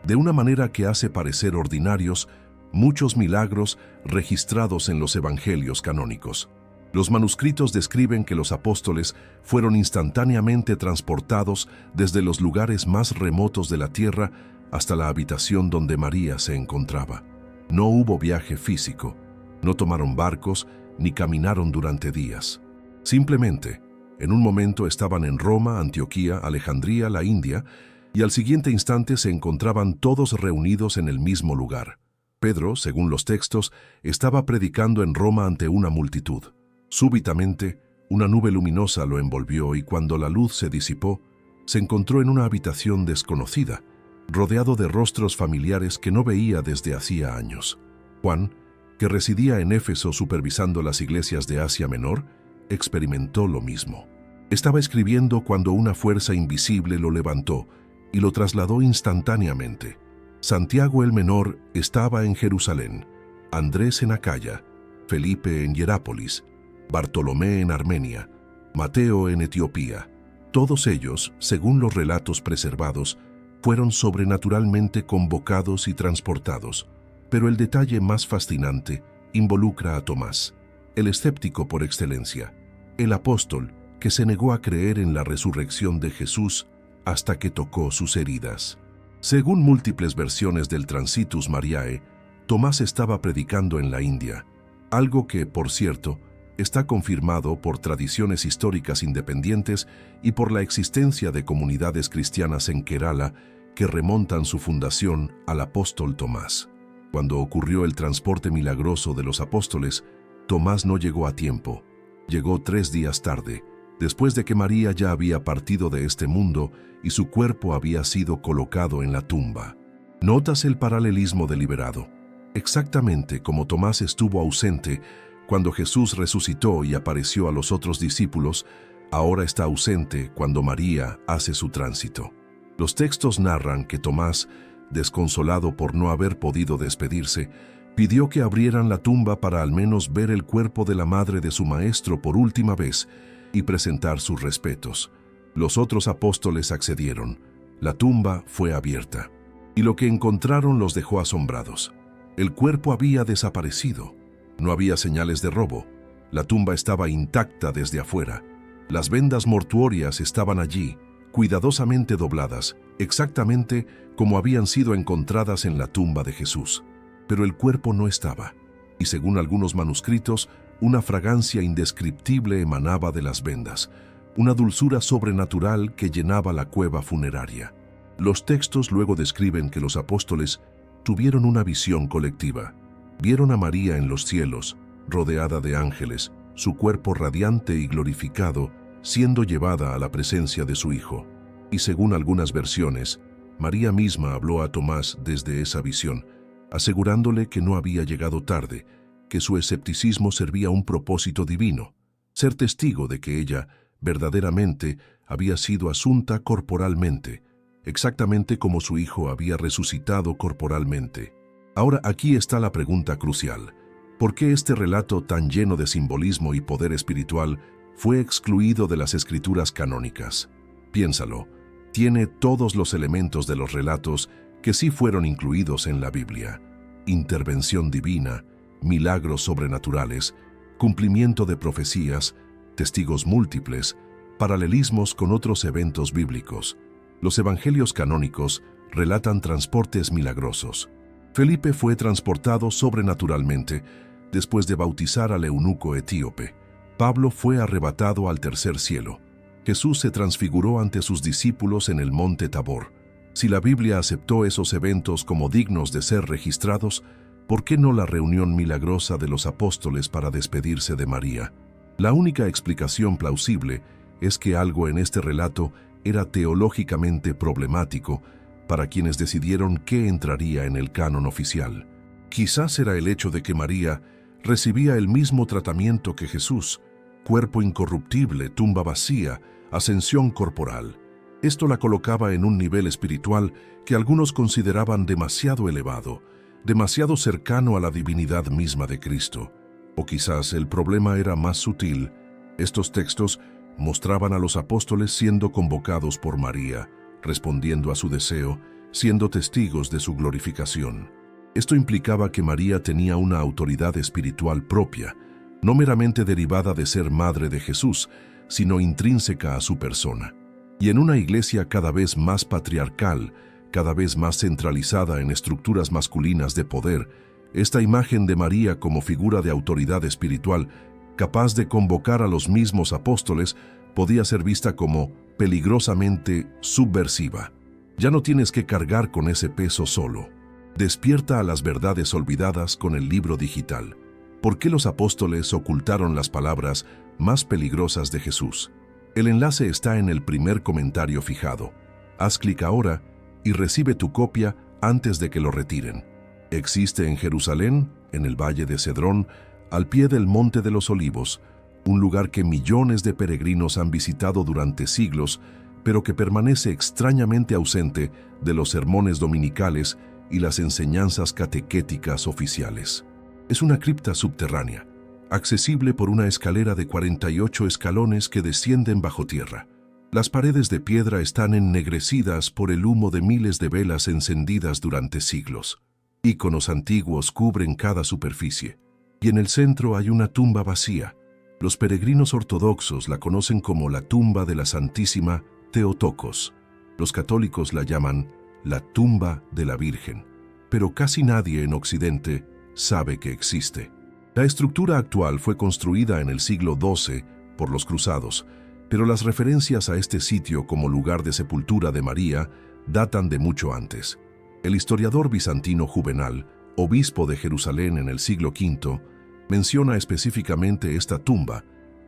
de una manera que hace parecer ordinarios muchos milagros registrados en los Evangelios canónicos. Los manuscritos describen que los apóstoles fueron instantáneamente transportados desde los lugares más remotos de la tierra hasta la habitación donde María se encontraba. No hubo viaje físico, no tomaron barcos ni caminaron durante días. Simplemente, en un momento estaban en Roma, Antioquía, Alejandría, la India, y al siguiente instante se encontraban todos reunidos en el mismo lugar. Pedro, según los textos, estaba predicando en Roma ante una multitud. Súbitamente, una nube luminosa lo envolvió y cuando la luz se disipó, se encontró en una habitación desconocida, rodeado de rostros familiares que no veía desde hacía años. Juan, que residía en Éfeso supervisando las iglesias de Asia Menor, experimentó lo mismo. Estaba escribiendo cuando una fuerza invisible lo levantó y lo trasladó instantáneamente. Santiago el Menor estaba en Jerusalén, Andrés en Acaya, Felipe en Hierápolis, Bartolomé en Armenia, Mateo en Etiopía. Todos ellos, según los relatos preservados, fueron sobrenaturalmente convocados y transportados. Pero el detalle más fascinante involucra a Tomás, el escéptico por excelencia, el apóstol que se negó a creer en la resurrección de Jesús hasta que tocó sus heridas. Según múltiples versiones del Transitus Mariae, Tomás estaba predicando en la India, algo que, por cierto, está confirmado por tradiciones históricas independientes y por la existencia de comunidades cristianas en Kerala que remontan su fundación al apóstol Tomás. Cuando ocurrió el transporte milagroso de los apóstoles, Tomás no llegó a tiempo. Llegó 3 días tarde, después de que María ya había partido de este mundo y su cuerpo había sido colocado en la tumba. ¿Notas el paralelismo deliberado? Exactamente como Tomás estuvo ausente cuando Jesús resucitó y apareció a los otros discípulos, ahora está ausente cuando María hace su tránsito. Los textos narran que Tomás, desconsolado por no haber podido despedirse, pidió que abrieran la tumba para al menos ver el cuerpo de la madre de su maestro por última vez y presentar sus respetos. Los otros apóstoles accedieron. La tumba fue abierta, y lo que encontraron los dejó asombrados. El cuerpo había desaparecido. No había señales de robo. La tumba estaba intacta desde afuera. Las vendas mortuorias estaban allí, cuidadosamente dobladas, exactamente como habían sido encontradas en la tumba de Jesús. Pero el cuerpo no estaba, y según algunos manuscritos, una fragancia indescriptible emanaba de las vendas, una dulzura sobrenatural que llenaba la cueva funeraria. Los textos luego describen que los apóstoles tuvieron una visión colectiva. Vieron a María en los cielos, rodeada de ángeles, su cuerpo radiante y glorificado, siendo llevada a la presencia de su Hijo. Y según algunas versiones, María misma habló a Tomás desde esa visión, asegurándole que no había llegado tarde, que su escepticismo servía a un propósito divino, ser testigo de que ella verdaderamente había sido asunta corporalmente, exactamente como su Hijo había resucitado corporalmente. Ahora aquí está la pregunta crucial. ¿Por qué este relato tan lleno de simbolismo y poder espiritual fue excluido de las escrituras canónicas? Piénsalo, tiene todos los elementos de los relatos que sí fueron incluidos en la Biblia: intervención divina, milagros sobrenaturales, cumplimiento de profecías, testigos múltiples, paralelismos con otros eventos bíblicos. Los evangelios canónicos relatan transportes milagrosos. Felipe fue transportado sobrenaturalmente después de bautizar al eunuco etíope. Pablo fue arrebatado al tercer cielo. Jesús se transfiguró ante sus discípulos en el monte Tabor. Si la Biblia aceptó esos eventos como dignos de ser registrados, ¿por qué no la reunión milagrosa de los apóstoles para despedirse de María? La única explicación plausible es que algo en este relato era teológicamente problemático para quienes decidieron qué entraría en el canon oficial. Quizás era el hecho de que María recibía el mismo tratamiento que Jesús: cuerpo incorruptible, tumba vacía, ascensión corporal. Esto la colocaba en un nivel espiritual que algunos consideraban demasiado elevado, demasiado cercano a la divinidad misma de Cristo. O quizás el problema era más sutil. Estos textos mostraban a los apóstoles siendo convocados por María, respondiendo a su deseo, siendo testigos de su glorificación. Esto implicaba que María tenía una autoridad espiritual propia, no meramente derivada de ser madre de Jesús, sino intrínseca a su persona. Y en una iglesia cada vez más patriarcal, cada vez más centralizada en estructuras masculinas de poder, esta imagen de María como figura de autoridad espiritual, capaz de convocar a los mismos apóstoles, podía ser vista como peligrosamente subversiva. Ya no tienes que cargar con ese peso solo. Despierta a las verdades olvidadas con el libro digital. ¿Por qué los apóstoles ocultaron las palabras más peligrosas de Jesús? El enlace está en el primer comentario fijado. Haz clic ahora y recibe tu copia antes de que lo retiren. Existe en Jerusalén, en el Valle de Cedrón, al pie del Monte de los Olivos, un lugar que millones de peregrinos han visitado durante siglos, pero que permanece extrañamente ausente de los sermones dominicales y las enseñanzas catequéticas oficiales. Es una cripta subterránea, accesible por una escalera de 48 escalones que descienden bajo tierra. Las paredes de piedra están ennegrecidas por el humo de miles de velas encendidas durante siglos. Íconos antiguos cubren cada superficie, y en el centro hay una tumba vacía. Los peregrinos ortodoxos la conocen como la tumba de la Santísima Theotokos. Los católicos la llaman la tumba de la Virgen, pero casi nadie en Occidente sabe que existe. La estructura actual fue construida en el siglo XII por los cruzados, pero las referencias a este sitio como lugar de sepultura de María datan de mucho antes. El historiador bizantino Juvenal, obispo de Jerusalén en el siglo V, menciona específicamente esta tumba,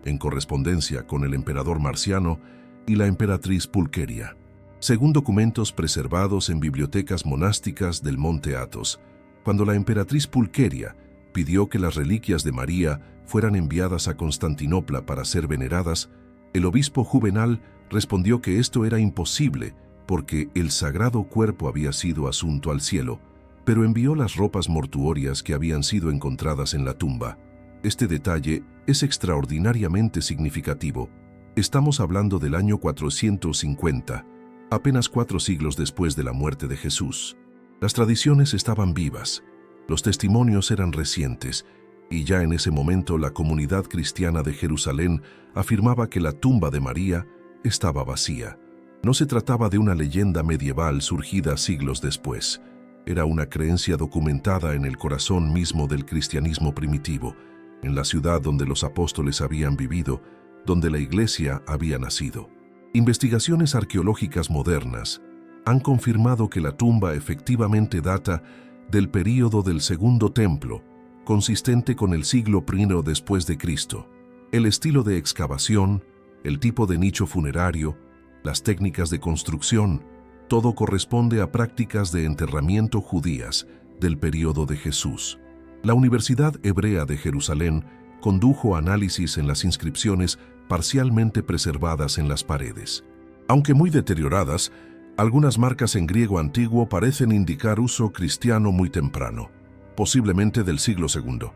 en correspondencia con el emperador Marciano y la emperatriz Pulqueria. Según documentos preservados en bibliotecas monásticas del Monte Athos, cuando la emperatriz Pulqueria pidió que las reliquias de María fueran enviadas a Constantinopla para ser veneradas, el obispo Juvenal respondió que esto era imposible porque el sagrado cuerpo había sido asunto al cielo, pero envió las ropas mortuorias que habían sido encontradas en la tumba. Este detalle es extraordinariamente significativo. Estamos hablando del año 450, apenas 4 siglos después de la muerte de Jesús. Las tradiciones estaban vivas, los testimonios eran recientes, y ya en ese momento la comunidad cristiana de Jerusalén afirmaba que la tumba de María estaba vacía. No se trataba de una leyenda medieval surgida siglos después. Era una creencia documentada en el corazón mismo del cristianismo primitivo, en la ciudad donde los apóstoles habían vivido, donde la iglesia había nacido. Investigaciones arqueológicas modernas han confirmado que la tumba efectivamente data del período del Segundo Templo, consistente con el siglo I después de Cristo. El estilo de excavación, el tipo de nicho funerario, las técnicas de construcción, todo corresponde a prácticas de enterramiento judías del período de Jesús. La Universidad Hebrea de Jerusalén condujo análisis en las inscripciones parcialmente preservadas en las paredes. Aunque muy deterioradas, algunas marcas en griego antiguo parecen indicar uso cristiano muy temprano, posiblemente del siglo II.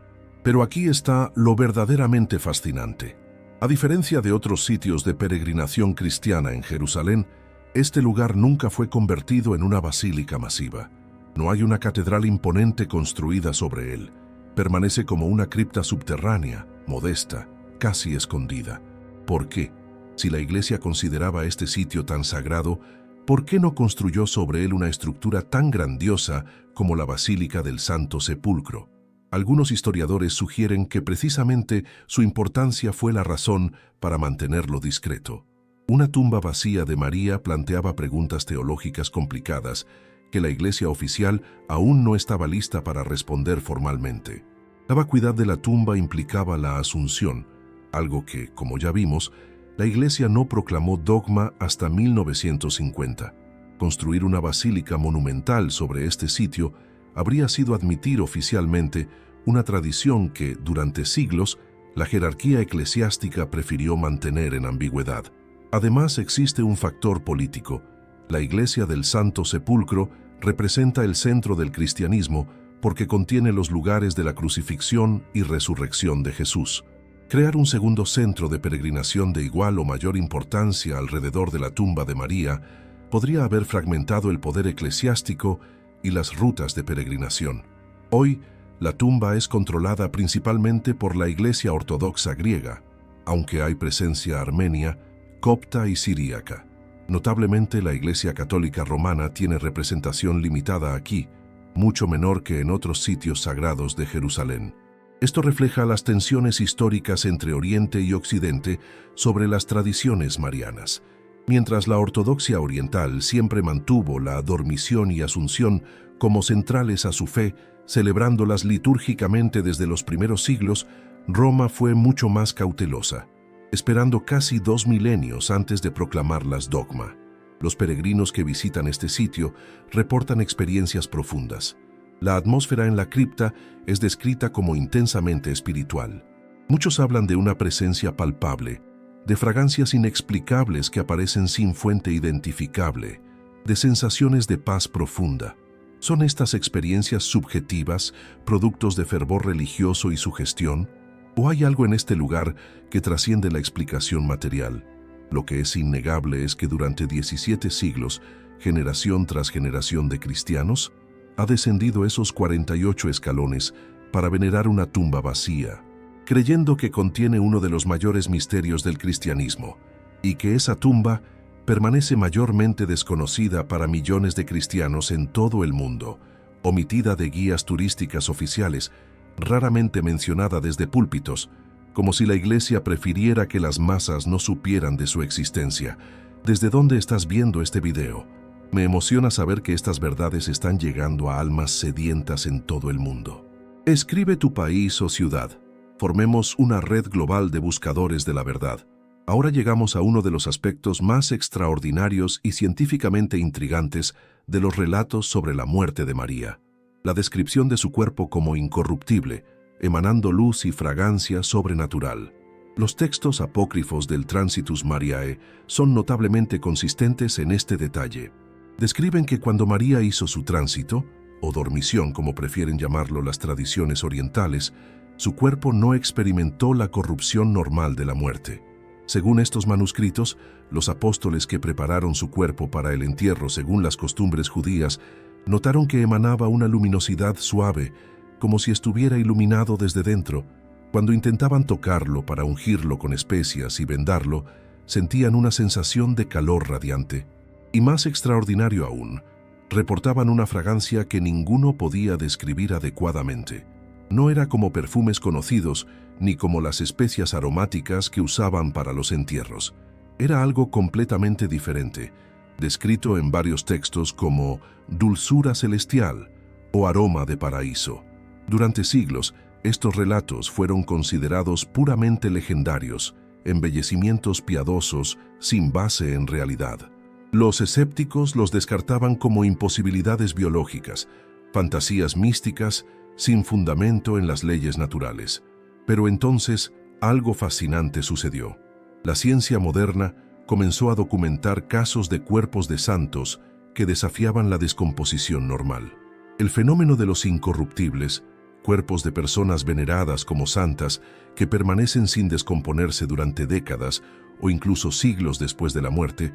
Pero aquí está lo verdaderamente fascinante. A diferencia de otros sitios de peregrinación cristiana en Jerusalén, este lugar nunca fue convertido en una basílica masiva. No hay una catedral imponente construida sobre él. Permanece como una cripta subterránea, modesta, casi escondida. ¿Por qué? Si la iglesia consideraba este sitio tan sagrado, ¿por qué no construyó sobre él una estructura tan grandiosa como la Basílica del Santo Sepulcro? Algunos historiadores sugieren que precisamente su importancia fue la razón para mantenerlo discreto. Una tumba vacía de María planteaba preguntas teológicas complicadas que la iglesia oficial aún no estaba lista para responder formalmente. La vacuidad de la tumba implicaba la asunción, algo que, como ya vimos, la iglesia no proclamó dogma hasta 1950. Construir una basílica monumental sobre este sitio habría sido admitir oficialmente una tradición que, durante siglos, la jerarquía eclesiástica prefirió mantener en ambigüedad. Además, existe un factor político. La Iglesia del Santo Sepulcro representa el centro del cristianismo porque contiene los lugares de la crucifixión y resurrección de Jesús. Crear un segundo centro de peregrinación de igual o mayor importancia alrededor de la tumba de María podría haber fragmentado el poder eclesiástico y las rutas de peregrinación. Hoy, la tumba es controlada principalmente por la Iglesia Ortodoxa griega, aunque hay presencia armenia, copta y siríaca. Notablemente, la Iglesia Católica Romana tiene representación limitada aquí, mucho menor que en otros sitios sagrados de Jerusalén. Esto refleja las tensiones históricas entre Oriente y Occidente sobre las tradiciones marianas. Mientras la ortodoxia oriental siempre mantuvo la dormición y asunción como centrales a su fe, celebrándolas litúrgicamente desde los primeros siglos, Roma fue mucho más cautelosa, esperando casi 2 milenios antes de proclamarlas dogma. Los peregrinos que visitan este sitio reportan experiencias profundas. La atmósfera en la cripta es descrita como intensamente espiritual. Muchos hablan de una presencia palpable, de fragancias inexplicables que aparecen sin fuente identificable, de sensaciones de paz profunda. ¿Son estas experiencias subjetivas, productos de fervor religioso y sugestión? ¿O hay algo en este lugar que trasciende la explicación material? Lo que es innegable es que durante 17 siglos, generación tras generación de cristianos, ha descendido esos 48 escalones para venerar una tumba vacía, creyendo que contiene uno de los mayores misterios del cristianismo, y que esa tumba permanece mayormente desconocida para millones de cristianos en todo el mundo, omitida de guías turísticas oficiales, raramente mencionada desde púlpitos, como si la iglesia prefiriera que las masas no supieran de su existencia. ¿Desde dónde estás viendo este video? Me emociona saber que estas verdades están llegando a almas sedientas en todo el mundo. Escribe tu país o ciudad. Formemos una red global de buscadores de la verdad. Ahora llegamos a uno de los aspectos más extraordinarios y científicamente intrigantes de los relatos sobre la muerte de María. La descripción de su cuerpo como incorruptible, emanando luz y fragancia sobrenatural. Los textos apócrifos del Transitus Mariae son notablemente consistentes en este detalle. Describen que cuando María hizo su tránsito, o dormición como prefieren llamarlo las tradiciones orientales, su cuerpo no experimentó la corrupción normal de la muerte. Según estos manuscritos, los apóstoles que prepararon su cuerpo para el entierro según las costumbres judías notaron que emanaba una luminosidad suave, como si estuviera iluminado desde dentro. Cuando intentaban tocarlo para ungirlo con especias y vendarlo, sentían una sensación de calor radiante. Y más extraordinario aún, reportaban una fragancia que ninguno podía describir adecuadamente. No era como perfumes conocidos, ni como las especias aromáticas que usaban para los entierros. Era algo completamente diferente, descrito en varios textos como dulzura celestial o aroma de paraíso. Durante siglos, estos relatos fueron considerados puramente legendarios, embellecimientos piadosos sin base en realidad. Los escépticos los descartaban como imposibilidades biológicas, fantasías místicas sin fundamento en las leyes naturales. Pero entonces, algo fascinante sucedió. La ciencia moderna comenzó a documentar casos de cuerpos de santos que desafiaban la descomposición normal. El fenómeno de los incorruptibles, cuerpos de personas veneradas como santas que permanecen sin descomponerse durante décadas o incluso siglos después de la muerte,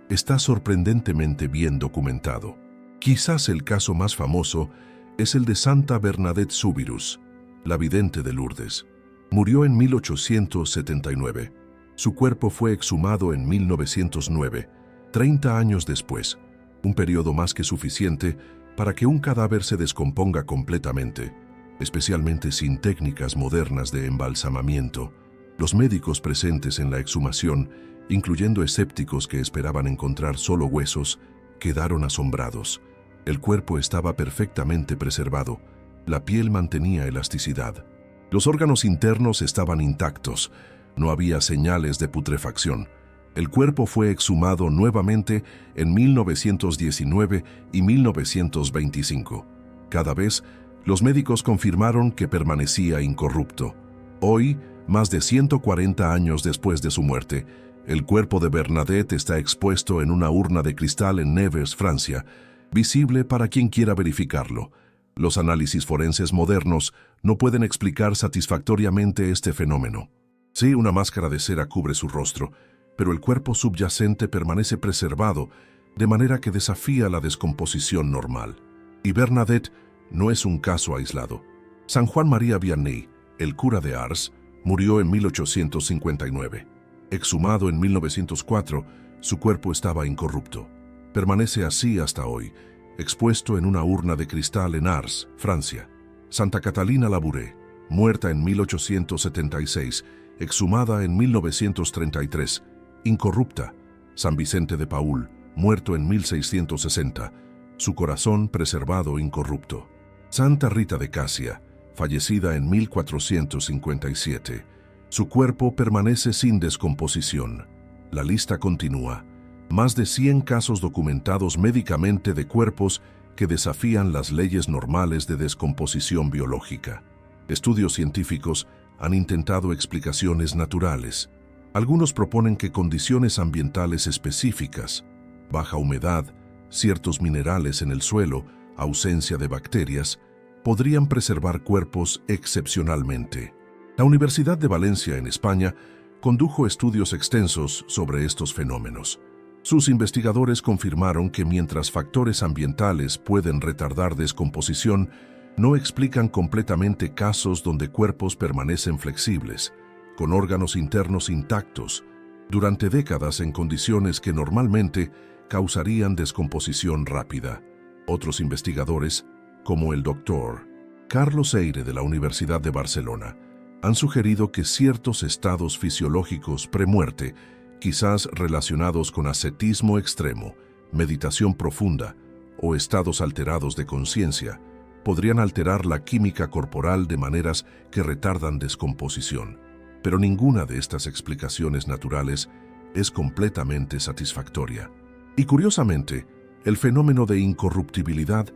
está sorprendentemente bien documentado. Quizás el caso más famoso es el de Santa Bernadette Soubirous, la vidente de Lourdes. Murió en 1879. Su cuerpo fue exhumado en 1909, 30 años después, un periodo más que suficiente para que un cadáver se descomponga completamente, especialmente sin técnicas modernas de embalsamamiento. Los médicos presentes en la exhumación, incluyendo escépticos que esperaban encontrar solo huesos, quedaron asombrados. El cuerpo estaba perfectamente preservado, la piel mantenía elasticidad. Los órganos internos estaban intactos, no había señales de putrefacción. El cuerpo fue exhumado nuevamente en 1919 y 1925. Cada vez, los médicos confirmaron que permanecía incorrupto. Hoy, más de 140 años después de su muerte, el cuerpo de Bernadette está expuesto en una urna de cristal en Nevers, Francia, visible para quien quiera verificarlo. Los análisis forenses modernos no pueden explicar satisfactoriamente este fenómeno. Sí, una máscara de cera cubre su rostro, pero el cuerpo subyacente permanece preservado, de manera que desafía la descomposición normal. Y Bernadette no es un caso aislado. San Juan María Vianney, el cura de Ars, murió en 1859. Exhumado en 1904, su cuerpo estaba incorrupto. Permanece así hasta hoy, expuesto en una urna de cristal en Ars, Francia. Santa Catalina Labouré, muerta en 1876, exhumada en 1933, incorrupta. San Vicente de Paúl, muerto en 1660, su corazón preservado incorrupto. Santa Rita de Casia, fallecida en 1457, su cuerpo permanece sin descomposición. La lista continúa. Más de 100 casos documentados médicamente de cuerpos que desafían las leyes normales de descomposición biológica. Estudios científicos han intentado explicaciones naturales. Algunos proponen que condiciones ambientales específicas, baja humedad, ciertos minerales en el suelo, ausencia de bacterias, podrían preservar cuerpos excepcionalmente. La Universidad de Valencia, en España, condujo estudios extensos sobre estos fenómenos. Sus investigadores confirmaron que mientras factores ambientales pueden retardar descomposición, no explican completamente casos donde cuerpos permanecen flexibles, con órganos internos intactos, durante décadas en condiciones que normalmente causarían descomposición rápida. Otros investigadores, como el doctor Carlos Eire de la Universidad de Barcelona, han sugerido que ciertos estados fisiológicos premuerte, quizás relacionados con ascetismo extremo, meditación profunda o estados alterados de conciencia podrían alterar la química corporal de maneras que retardan descomposición. Pero ninguna de estas explicaciones naturales es completamente satisfactoria. Y curiosamente, el fenómeno de incorruptibilidad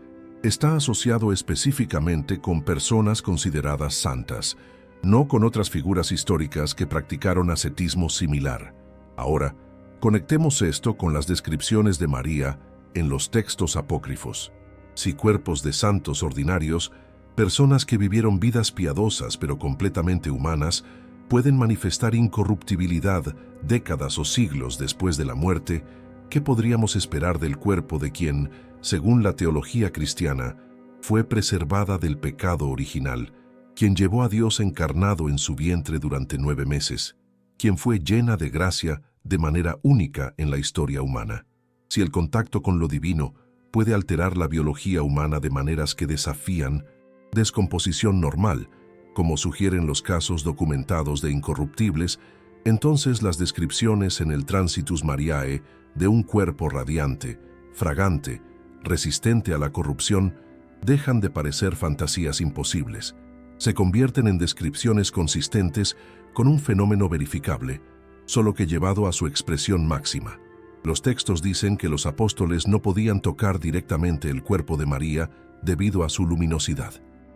está asociado específicamente con personas consideradas santas, no con otras figuras históricas que practicaron ascetismo similar. Ahora, conectemos esto con las descripciones de María en los textos apócrifos. Si cuerpos de santos ordinarios, personas que vivieron vidas piadosas pero completamente humanas, pueden manifestar incorruptibilidad décadas o siglos después de la muerte, ¿qué podríamos esperar del cuerpo de quien, según la teología cristiana, fue preservada del pecado original, quien llevó a Dios encarnado en su vientre durante 9 meses, quien fue llena de gracia de manera única en la historia humana? Si el contacto con lo divino puede alterar la biología humana de maneras que desafían descomposición normal, como sugieren los casos documentados de incorruptibles, entonces las descripciones en el Transitus Mariae de un cuerpo radiante, fragante, resistente a la corrupción, dejan de parecer fantasías imposibles. Se convierten en descripciones consistentes con un fenómeno verificable, solo que llevado a su expresión máxima. Los textos dicen que los apóstoles no podían tocar directamente el cuerpo de María debido a su luminosidad.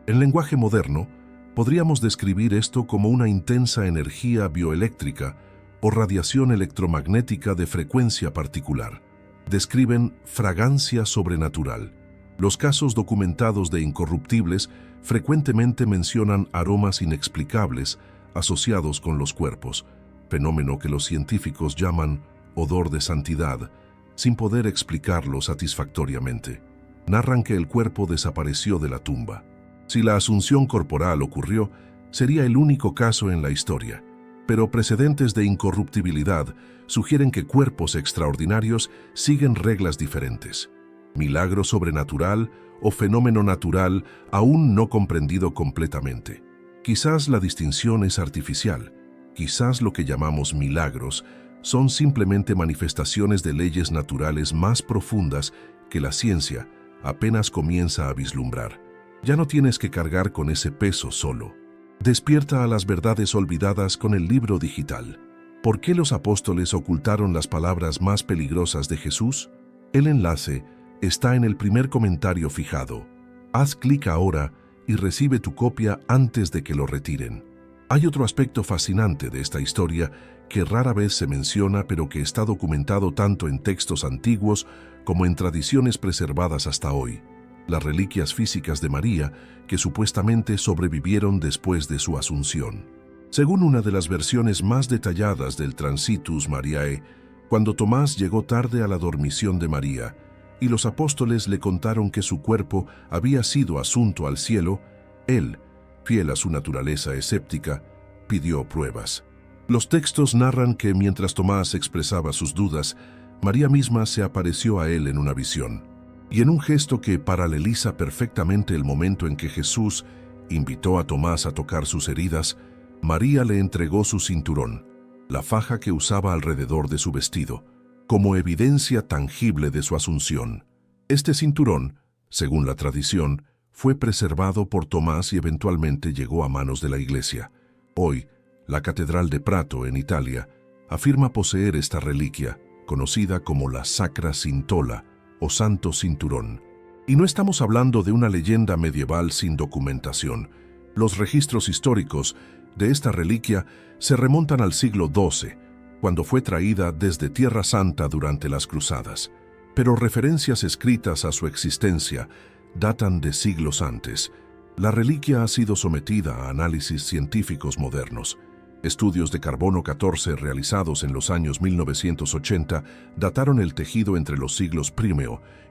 En lenguaje moderno, podríamos describir esto como una intensa energía bioeléctrica o radiación electromagnética de frecuencia particular. Describen fragancia sobrenatural. Los casos documentados de incorruptibles frecuentemente mencionan aromas inexplicables asociados con los cuerpos, fenómeno que los científicos llaman odor de santidad, sin poder explicarlo satisfactoriamente. Narran que el cuerpo desapareció de la tumba. Si la asunción corporal ocurrió, sería el único caso en la historia, pero precedentes de incorruptibilidad sugieren que cuerpos extraordinarios siguen reglas diferentes. Milagro sobrenatural o fenómeno natural aún no comprendido completamente. Quizás la distinción es artificial, quizás lo que llamamos milagros son simplemente manifestaciones de leyes naturales más profundas que la ciencia apenas comienza a vislumbrar. Ya no tienes que cargar con ese peso solo. Despierta a las verdades olvidadas con el libro digital. ¿Por qué los apóstoles ocultaron las palabras más peligrosas de Jesús? El enlace está en el primer comentario fijado. Haz clic ahora y recibe tu copia antes de que lo retiren. Hay otro aspecto fascinante de esta historia que rara vez se menciona, pero que está documentado tanto en textos antiguos como en tradiciones preservadas hasta hoy: las reliquias físicas de María que supuestamente sobrevivieron después de su asunción. Según una de las versiones más detalladas del Transitus Mariae, cuando Tomás llegó tarde a la dormición de María y los apóstoles le contaron que su cuerpo había sido asunto al cielo, él, fiel a su naturaleza escéptica, pidió pruebas. Los textos narran que mientras Tomás expresaba sus dudas, María misma se apareció a él en una visión. Y en un gesto que paraleliza perfectamente el momento en que Jesús invitó a Tomás a tocar sus heridas, María le entregó su cinturón, la faja que usaba alrededor de su vestido, como evidencia tangible de su asunción. Este cinturón, según la tradición, fue preservado por Tomás y eventualmente llegó a manos de la Iglesia. Hoy, la Catedral de Prato, en Italia, afirma poseer esta reliquia, conocida como la Sacra Cintola, o Santo Cinturón. Y no estamos hablando de una leyenda medieval sin documentación. Los registros históricos de esta reliquia se remontan al siglo XII, cuando fue traída desde Tierra Santa durante las Cruzadas. Pero referencias escritas a su existencia datan de siglos antes. La reliquia ha sido sometida a análisis científicos modernos. Estudios de carbono 14 realizados en los años 1980 dataron el tejido entre los siglos I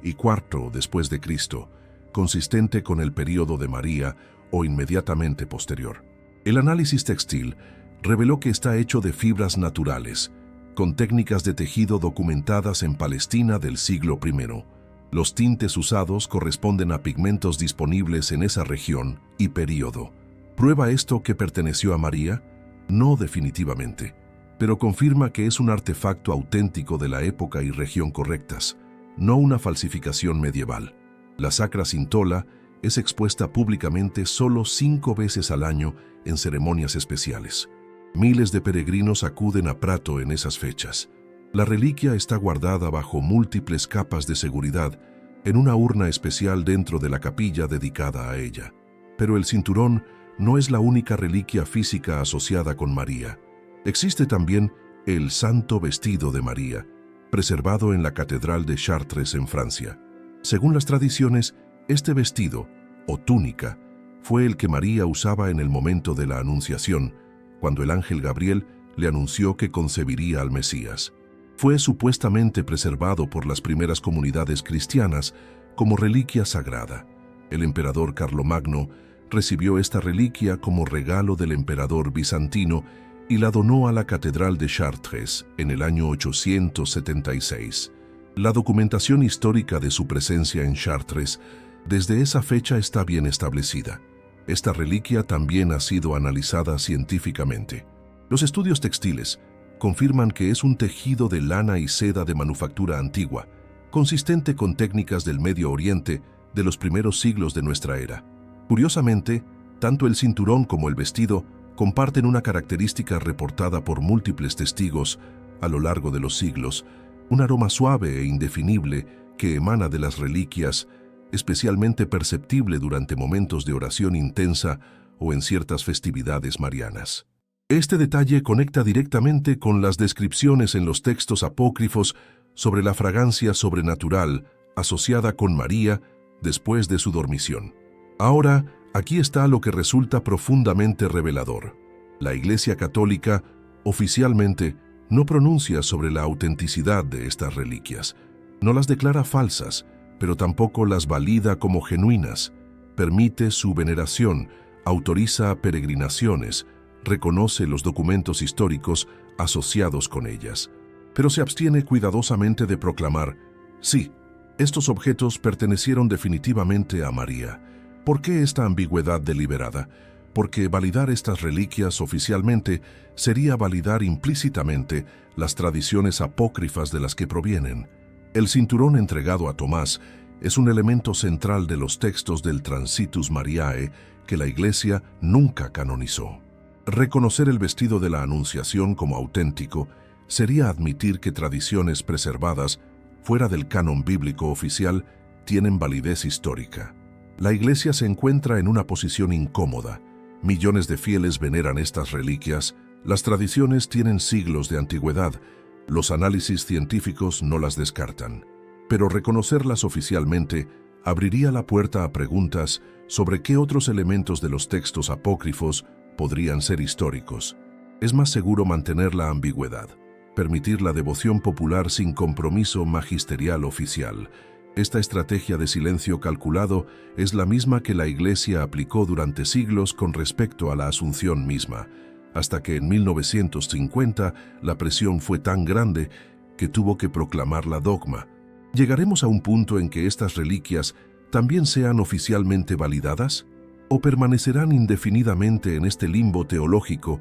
y IV después de Cristo, consistente con el período de María o inmediatamente posterior. El análisis textil reveló que está hecho de fibras naturales, con técnicas de tejido documentadas en Palestina del siglo I. Los tintes usados corresponden a pigmentos disponibles en esa región y período. ¿Prueba esto que perteneció a María? No definitivamente, pero confirma que es un artefacto auténtico de la época y región correctas. no una falsificación medieval. La Sacra Cintola es expuesta públicamente solo 5 veces al año en ceremonias especiales. Miles de peregrinos acuden a Prato en esas fechas. La reliquia está guardada bajo múltiples capas de seguridad en una urna especial dentro de la capilla dedicada a ella. Pero el cinturón no es la única reliquia física asociada con María. Existe también el Santo Vestido de María, preservado en la Catedral de Chartres en Francia. Según las tradiciones, este vestido, o túnica, fue el que María usaba en el momento de la Anunciación, cuando el ángel Gabriel le anunció que concebiría al Mesías. Fue supuestamente preservado por las primeras comunidades cristianas como reliquia sagrada. El emperador Carlomagno recibió esta reliquia como regalo del emperador bizantino y la donó a la Catedral de Chartres en el año 876. La documentación histórica de su presencia en Chartres desde esa fecha está bien establecida. Esta reliquia también ha sido analizada científicamente. Los estudios textiles confirman que es un tejido de lana y seda de manufactura antigua, consistente con técnicas del Medio Oriente de los primeros siglos de nuestra era. Curiosamente, tanto el cinturón como el vestido comparten una característica reportada por múltiples testigos a lo largo de los siglos, un aroma suave e indefinible que emana de las reliquias, especialmente perceptible durante momentos de oración intensa o en ciertas festividades marianas. Este detalle conecta directamente con las descripciones en los textos apócrifos sobre la fragancia sobrenatural asociada con María después de su dormición. Ahora, aquí está lo que resulta profundamente revelador. La Iglesia Católica, oficialmente, no pronuncia sobre la autenticidad de estas reliquias. No las declara falsas, pero tampoco las valida como genuinas. Permite su veneración, autoriza peregrinaciones, reconoce los documentos históricos asociados con ellas, pero se abstiene cuidadosamente de proclamar: sí, estos objetos pertenecieron definitivamente a María. ¿Por qué esta ambigüedad deliberada? Porque validar estas reliquias oficialmente sería validar implícitamente las tradiciones apócrifas de las que provienen. El cinturón entregado a Tomás es un elemento central de los textos del Transitus Mariae que la Iglesia nunca canonizó. Reconocer el vestido de la Anunciación como auténtico sería admitir que tradiciones preservadas fuera del canon bíblico oficial tienen validez histórica. La Iglesia se encuentra en una posición incómoda. Millones de fieles veneran estas reliquias, las tradiciones tienen siglos de antigüedad, los análisis científicos no las descartan. Pero reconocerlas oficialmente abriría la puerta a preguntas sobre qué otros elementos de los textos apócrifos podrían ser históricos. Es más seguro mantener la ambigüedad, permitir la devoción popular sin compromiso magisterial oficial. Esta estrategia de silencio calculado es la misma que la Iglesia aplicó durante siglos con respecto a la Asunción misma, hasta que en 1950 la presión fue tan grande que tuvo que proclamarla dogma. ¿Llegaremos a un punto en que estas reliquias también sean oficialmente validadas? ¿O permanecerán indefinidamente en este limbo teológico,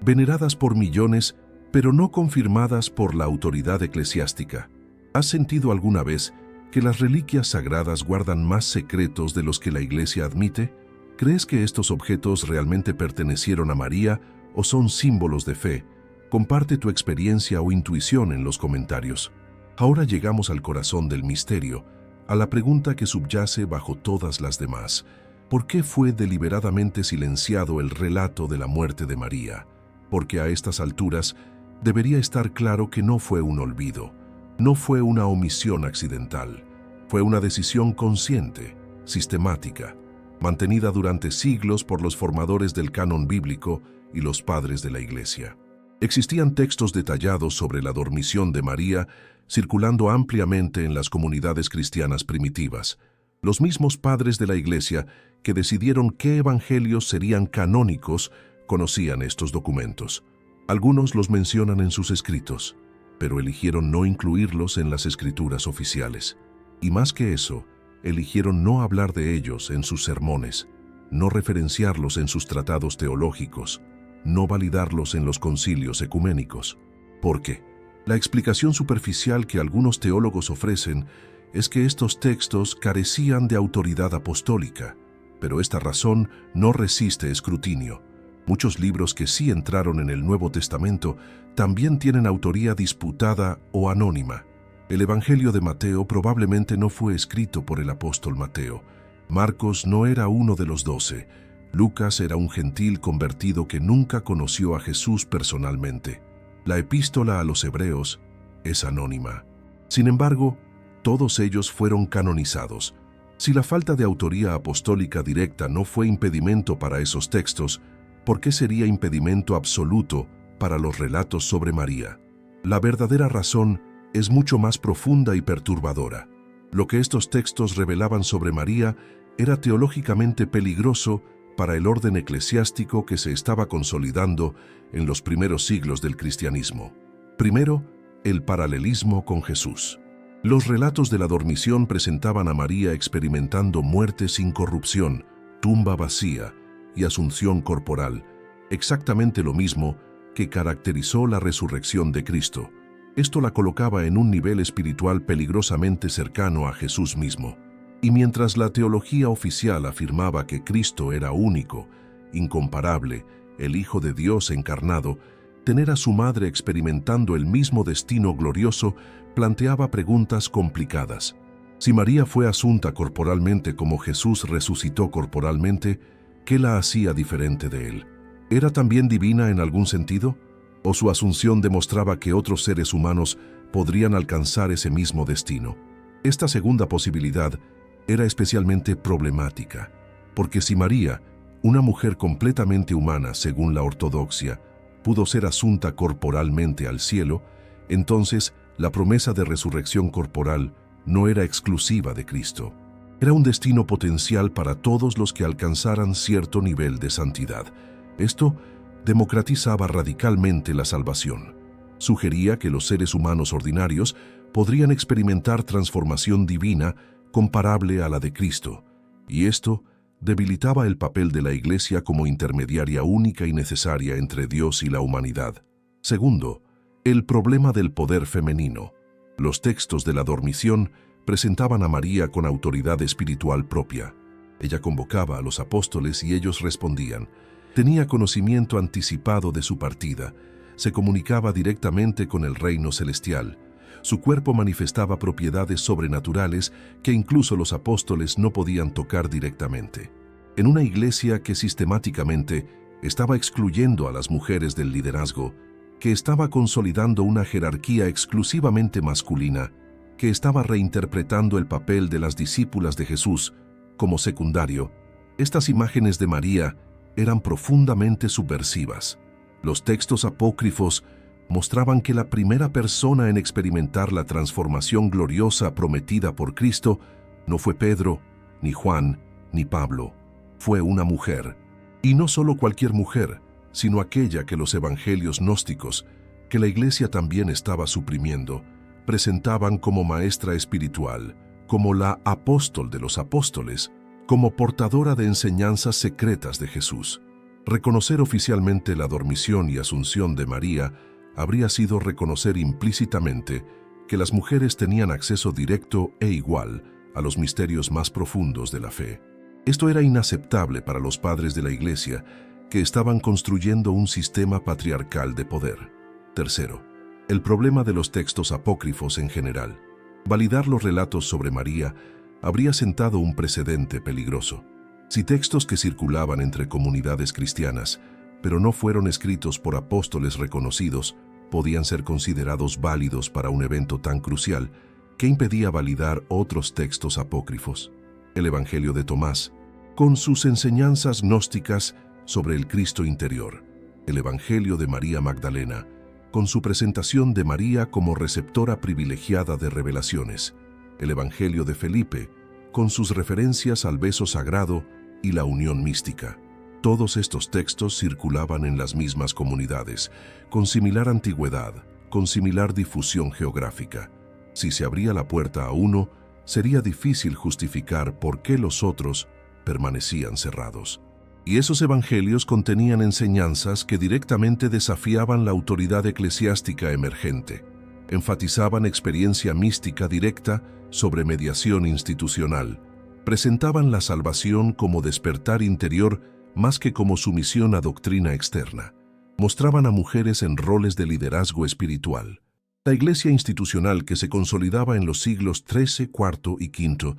veneradas por millones, pero no confirmadas por la autoridad eclesiástica? ¿Has sentido alguna vez que las reliquias sagradas guardan más secretos de los que la Iglesia admite? ¿Crees que estos objetos realmente pertenecieron a María o son símbolos de fe? Comparte tu experiencia o intuición en los comentarios. Ahora llegamos al corazón del misterio, a la pregunta que subyace bajo todas las demás. ¿Por qué fue deliberadamente silenciado el relato de la muerte de María? Porque a estas alturas debería estar claro que no fue un olvido, no fue una omisión accidental, fue una decisión consciente, sistemática, mantenida durante siglos por los formadores del canon bíblico y los padres de la Iglesia. Existían textos detallados sobre la dormición de María circulando ampliamente en las comunidades cristianas primitivas. Los mismos padres de la Iglesia que decidieron qué evangelios serían canónicos conocían estos documentos. Algunos los mencionan en sus escritos, pero eligieron no incluirlos en las escrituras oficiales. Y más que eso, eligieron no hablar de ellos en sus sermones, no referenciarlos en sus tratados teológicos, no validarlos en los concilios ecuménicos. ¿Por qué? La explicación superficial que algunos teólogos ofrecen es que estos textos carecían de autoridad apostólica, pero esta razón no resiste escrutinio. Muchos libros que sí entraron en el Nuevo Testamento también tienen autoría disputada o anónima. El Evangelio de Mateo probablemente no fue escrito por el apóstol Mateo. Marcos no era uno de los 12. Lucas era un gentil convertido que nunca conoció a Jesús personalmente. La epístola a los Hebreos es anónima. Sin embargo, todos ellos fueron canonizados. Si la falta de autoría apostólica directa no fue impedimento para esos textos, ¿por qué sería impedimento absoluto para los relatos sobre María? La verdadera razón es mucho más profunda y perturbadora. Lo que estos textos revelaban sobre María era teológicamente peligroso para el orden eclesiástico que se estaba consolidando en los primeros siglos del cristianismo. Primero, el paralelismo con Jesús. Los relatos de la dormición presentaban a María experimentando muerte sin corrupción, tumba vacía y asunción corporal, exactamente lo mismo que caracterizó la resurrección de Cristo. Esto la colocaba en un nivel espiritual peligrosamente cercano a Jesús mismo. Y mientras la teología oficial afirmaba que Cristo era único, incomparable, el Hijo de Dios encarnado, tener a su madre experimentando el mismo destino glorioso planteaba preguntas complicadas. Si María fue asunta corporalmente como Jesús resucitó corporalmente, ¿qué la hacía diferente de él? ¿Era también divina en algún sentido? ¿O su asunción demostraba que otros seres humanos podrían alcanzar ese mismo destino? Esta segunda posibilidad era especialmente problemática, porque si María, una mujer completamente humana según la ortodoxia, pudo ser asunta corporalmente al cielo, entonces la promesa de resurrección corporal no era exclusiva de Cristo. Era un destino potencial para todos los que alcanzaran cierto nivel de santidad. Esto democratizaba radicalmente la salvación. Sugería que los seres humanos ordinarios podrían experimentar transformación divina comparable a la de Cristo, y esto debilitaba el papel de la Iglesia como intermediaria única y necesaria entre Dios y la humanidad. Segundo, el problema del poder femenino. Los textos de la dormición presentaban a María con autoridad espiritual propia. Ella convocaba a los apóstoles y ellos respondían. Tenía conocimiento anticipado de su partida, se comunicaba directamente con el reino celestial. Su cuerpo manifestaba propiedades sobrenaturales que incluso los apóstoles no podían tocar directamente. En una iglesia que sistemáticamente estaba excluyendo a las mujeres del liderazgo, que estaba consolidando una jerarquía exclusivamente masculina, que estaba reinterpretando el papel de las discípulas de Jesús como secundario, estas imágenes de María eran profundamente subversivas. Los textos apócrifos mostraban que la primera persona en experimentar la transformación gloriosa prometida por Cristo no fue Pedro, ni Juan, ni Pablo. Fue una mujer. Y no solo cualquier mujer, sino aquella que los evangelios gnósticos, que la Iglesia también estaba suprimiendo, presentaban como maestra espiritual, como la apóstol de los apóstoles, como portadora de enseñanzas secretas de Jesús. Reconocer oficialmente la dormición y asunción de María habría sido reconocer implícitamente que las mujeres tenían acceso directo e igual a los misterios más profundos de la fe. Esto era inaceptable para los padres de la Iglesia, que estaban construyendo un sistema patriarcal de poder. Tercero, el problema de los textos apócrifos en general. Validar los relatos sobre María habría sentado un precedente peligroso. Si textos que circulaban entre comunidades cristianas, pero no fueron escritos por apóstoles reconocidos, podían ser considerados válidos para un evento tan crucial, ¿qué impedía validar otros textos apócrifos? El Evangelio de Tomás, con sus enseñanzas gnósticas sobre el Cristo interior. El Evangelio de María Magdalena, con su presentación de María como receptora privilegiada de revelaciones. El Evangelio de Felipe, con sus referencias al beso sagrado y la unión mística. Todos estos textos circulaban en las mismas comunidades, con similar antigüedad, con similar difusión geográfica. Si se abría la puerta a uno, sería difícil justificar por qué los otros permanecían cerrados. Y esos evangelios contenían enseñanzas que directamente desafiaban la autoridad eclesiástica emergente. Enfatizaban experiencia mística directa sobre mediación institucional. Presentaban la salvación como despertar interior más que como sumisión a doctrina externa. Mostraban a mujeres en roles de liderazgo espiritual. La iglesia institucional que se consolidaba en los siglos XIII, IV y V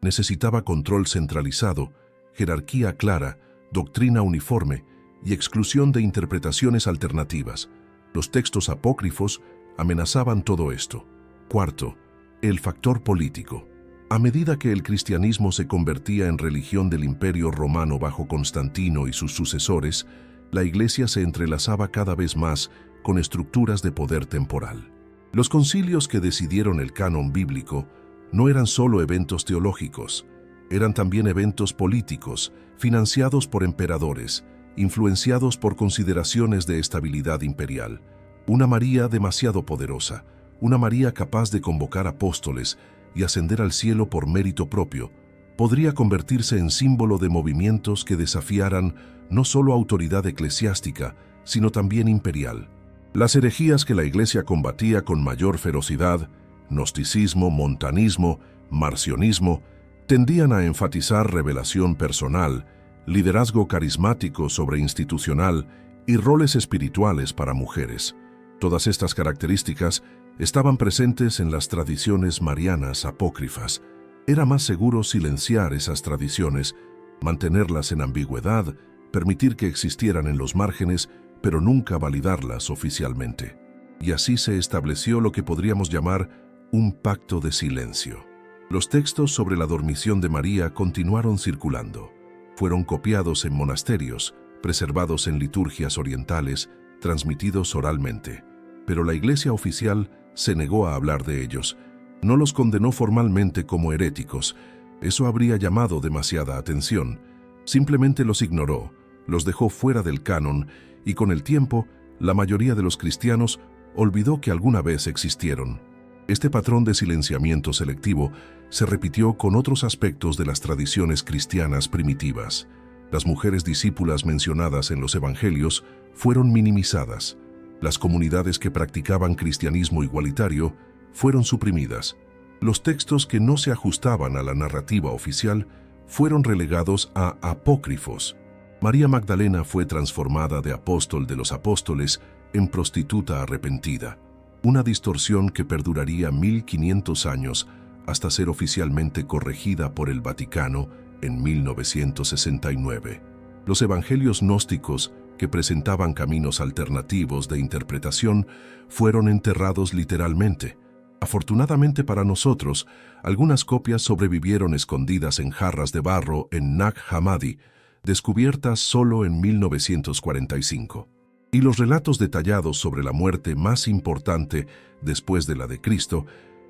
necesitaba control centralizado, jerarquía clara, doctrina uniforme y exclusión de interpretaciones alternativas. Los textos apócrifos amenazaban todo esto. Cuarto, el factor político. A medida que el cristianismo se convertía en religión del Imperio Romano bajo Constantino y sus sucesores, la Iglesia se entrelazaba cada vez más con estructuras de poder temporal. Los concilios que decidieron el canon bíblico no eran solo eventos teológicos, eran también eventos políticos, financiados por emperadores, influenciados por consideraciones de estabilidad imperial. Una María demasiado poderosa, una María capaz de convocar apóstoles y ascender al cielo por mérito propio, podría convertirse en símbolo de movimientos que desafiaran no solo autoridad eclesiástica, sino también imperial. Las herejías que la Iglesia combatía con mayor ferocidad, gnosticismo, montanismo, marcionismo, tendían a enfatizar revelación personal, liderazgo carismático sobre institucional y roles espirituales para mujeres. Todas estas características estaban presentes en las tradiciones marianas apócrifas. Era más seguro silenciar esas tradiciones, mantenerlas en ambigüedad, permitir que existieran en los márgenes, pero nunca validarlas oficialmente. Y así se estableció lo que podríamos llamar un pacto de silencio. Los textos sobre la dormición de María continuaron circulando. Fueron copiados en monasterios, preservados en liturgias orientales, transmitidos oralmente. Pero la Iglesia oficial se negó a hablar de ellos. No los condenó formalmente como heréticos. Eso habría llamado demasiada atención. Simplemente los ignoró, los dejó fuera del canon y con el tiempo, la mayoría de los cristianos olvidó que alguna vez existieron. Este patrón de silenciamiento selectivo se repitió con otros aspectos de las tradiciones cristianas primitivas. Las mujeres discípulas mencionadas en los evangelios fueron minimizadas. Las comunidades que practicaban cristianismo igualitario fueron suprimidas. Los textos que no se ajustaban a la narrativa oficial fueron relegados a apócrifos. María Magdalena fue transformada de apóstol de los apóstoles en prostituta arrepentida, una distorsión que perduraría 1500 años hasta ser oficialmente corregida por el Vaticano en 1969. Los evangelios gnósticos, que presentaban caminos alternativos de interpretación, fueron enterrados literalmente. Afortunadamente para nosotros, algunas copias sobrevivieron escondidas en jarras de barro en Nag Hammadi, descubiertas solo en 1945. Y los relatos detallados sobre la muerte más importante después de la de Cristo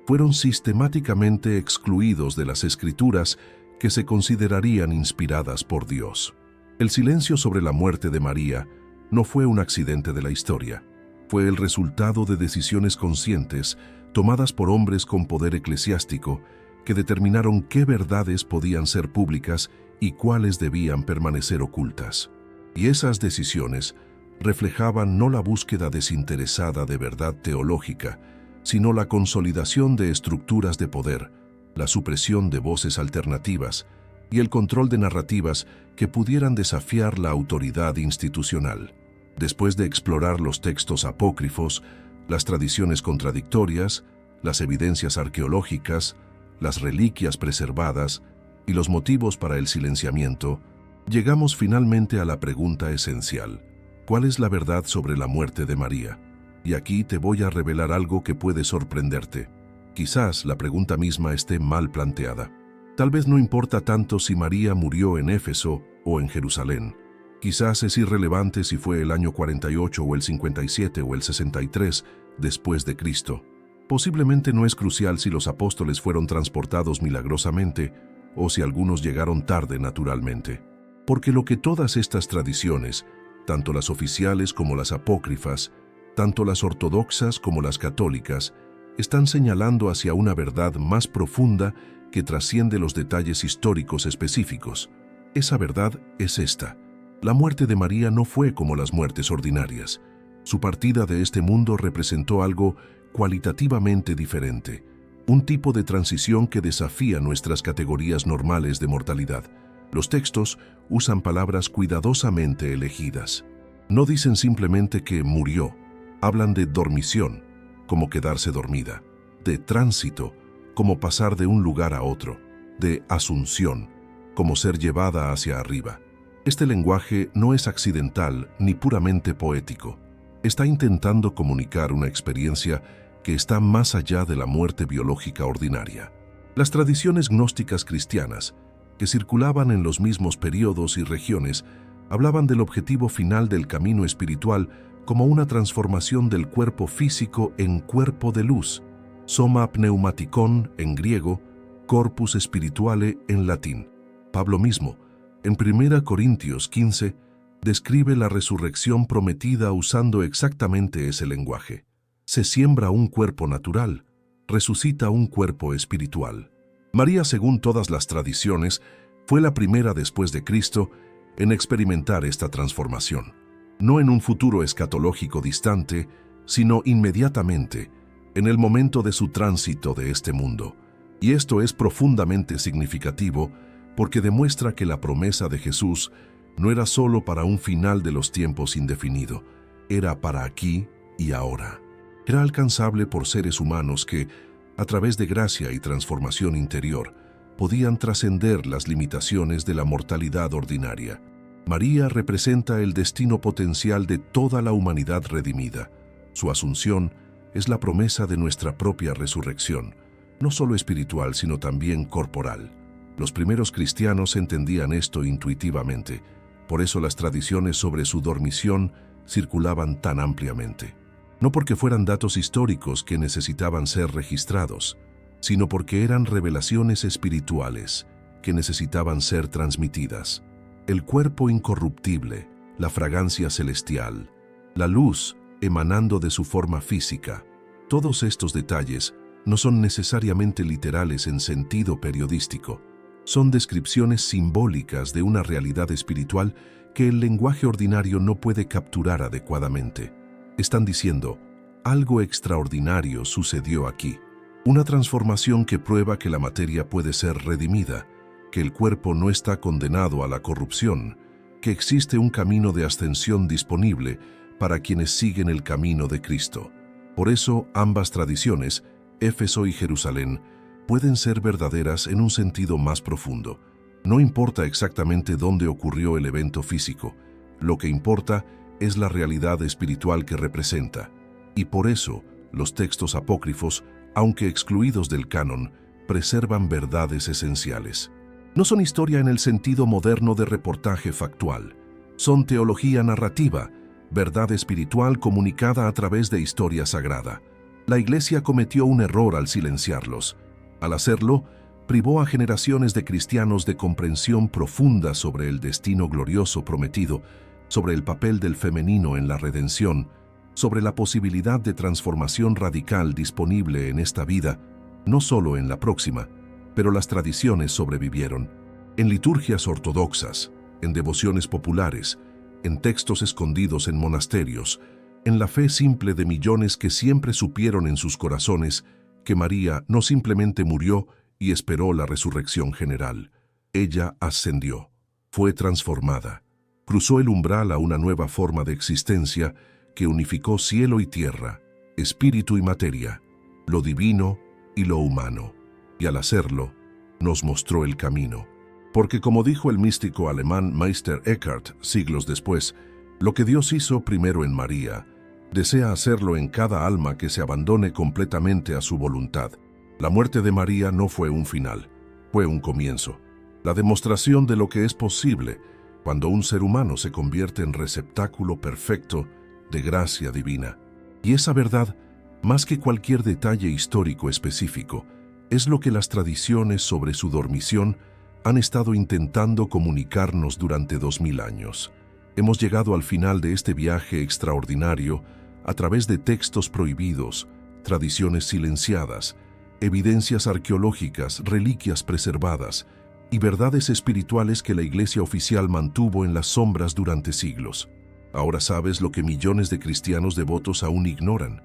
fueron sistemáticamente excluidos de las escrituras que se considerarían inspiradas por Dios. El silencio sobre la muerte de María no fue un accidente de la historia. Fue el resultado de decisiones conscientes tomadas por hombres con poder eclesiástico que determinaron qué verdades podían ser públicas y cuáles debían permanecer ocultas. Y esas decisiones reflejaban no la búsqueda desinteresada de verdad teológica, sino la consolidación de estructuras de poder, la supresión de voces alternativas y el control de narrativas que pudieran desafiar la autoridad institucional. Después de explorar los textos apócrifos, las tradiciones contradictorias, las evidencias arqueológicas, las reliquias preservadas y los motivos para el silenciamiento, llegamos finalmente a la pregunta esencial: ¿cuál es la verdad sobre la muerte de María? Y aquí te voy a revelar algo que puede sorprenderte. Quizás la pregunta misma esté mal planteada. Tal vez no importa tanto si María murió en Éfeso o en Jerusalén. Quizás es irrelevante si fue el año 48 o el 57 o el 63 después de Cristo. Posiblemente no es crucial si los apóstoles fueron transportados milagrosamente o si algunos llegaron tarde naturalmente. Porque lo que todas estas tradiciones, tanto las oficiales como las apócrifas, tanto las ortodoxas como las católicas, están señalando hacia una verdad más profunda que trasciende los detalles históricos específicos. Esa verdad es esta: la muerte de María no fue como las muertes ordinarias. Su partida de este mundo representó algo cualitativamente diferente, un tipo de transición que desafía nuestras categorías normales de mortalidad. Los textos usan palabras cuidadosamente elegidas. No dicen simplemente que murió, hablan de dormición, como quedarse dormida, de tránsito, como pasar de un lugar a otro, de asunción, como ser llevada hacia arriba. Este lenguaje no es accidental ni puramente poético. Está intentando comunicar una experiencia que está más allá de la muerte biológica ordinaria. Las tradiciones gnósticas cristianas, que circulaban en los mismos periodos y regiones, hablaban del objetivo final del camino espiritual como una transformación del cuerpo físico en cuerpo de luz, soma pneumatikon en griego, corpus spirituale en latín. Pablo mismo, en 1 Corintios 15, describe la resurrección prometida usando exactamente ese lenguaje. Se siembra un cuerpo natural, resucita un cuerpo espiritual. María, según todas las tradiciones, fue la primera después de Cristo en experimentar esta transformación. No en un futuro escatológico distante, sino inmediatamente, en el momento de su tránsito de este mundo. Y esto es profundamente significativo porque demuestra que la promesa de Jesús no era solo para un final de los tiempos indefinido, era para aquí y ahora. Era alcanzable por seres humanos que, a través de gracia y transformación interior, podían trascender las limitaciones de la mortalidad ordinaria. María representa el destino potencial de toda la humanidad redimida. Su asunción es la promesa de nuestra propia resurrección, no solo espiritual, sino también corporal. Los primeros cristianos entendían esto intuitivamente, por eso las tradiciones sobre su dormición circulaban tan ampliamente. No porque fueran datos históricos que necesitaban ser registrados, sino porque eran revelaciones espirituales que necesitaban ser transmitidas. El cuerpo incorruptible, la fragancia celestial, la luz emanando de su forma física, todos estos detalles no son necesariamente literales en sentido periodístico. Son descripciones simbólicas de una realidad espiritual que el lenguaje ordinario no puede capturar adecuadamente. Están diciendo, algo extraordinario sucedió aquí. Una transformación que prueba que la materia puede ser redimida, que el cuerpo no está condenado a la corrupción, que existe un camino de ascensión disponible para quienes siguen el camino de Cristo. Por eso, ambas tradiciones, Éfeso y Jerusalén, pueden ser verdaderas en un sentido más profundo. No importa exactamente dónde ocurrió el evento físico, lo que importa es la realidad espiritual que representa. Y por eso, los textos apócrifos, aunque excluidos del canon, preservan verdades esenciales. No son historia en el sentido moderno de reportaje factual. Son teología narrativa, verdad espiritual comunicada a través de historia sagrada. La Iglesia cometió un error al silenciarlos. Al hacerlo, privó a generaciones de cristianos de comprensión profunda sobre el destino glorioso prometido, sobre el papel del femenino en la redención, sobre la posibilidad de transformación radical disponible en esta vida, no solo en la próxima, pero las tradiciones sobrevivieron. En liturgias ortodoxas, en devociones populares, en textos escondidos en monasterios, en la fe simple de millones que siempre supieron en sus corazones que María no simplemente murió y esperó la resurrección general. Ella ascendió, fue transformada, cruzó el umbral a una nueva forma de existencia que unificó cielo y tierra, espíritu y materia, lo divino y lo humano. Y al hacerlo, nos mostró el camino. Porque como dijo el místico alemán Meister Eckhart siglos después, lo que Dios hizo primero en María, desea hacerlo en cada alma que se abandone completamente a su voluntad. La muerte de María no fue un final, fue un comienzo. La demostración de lo que es posible cuando un ser humano se convierte en receptáculo perfecto de gracia divina. Y esa verdad, más que cualquier detalle histórico específico, es lo que las tradiciones sobre su dormición han estado intentando comunicarnos durante 2000 años. Hemos llegado al final de este viaje extraordinario a través de textos prohibidos, tradiciones silenciadas, evidencias arqueológicas, reliquias preservadas y verdades espirituales que la Iglesia oficial mantuvo en las sombras durante siglos. Ahora sabes lo que millones de cristianos devotos aún ignoran,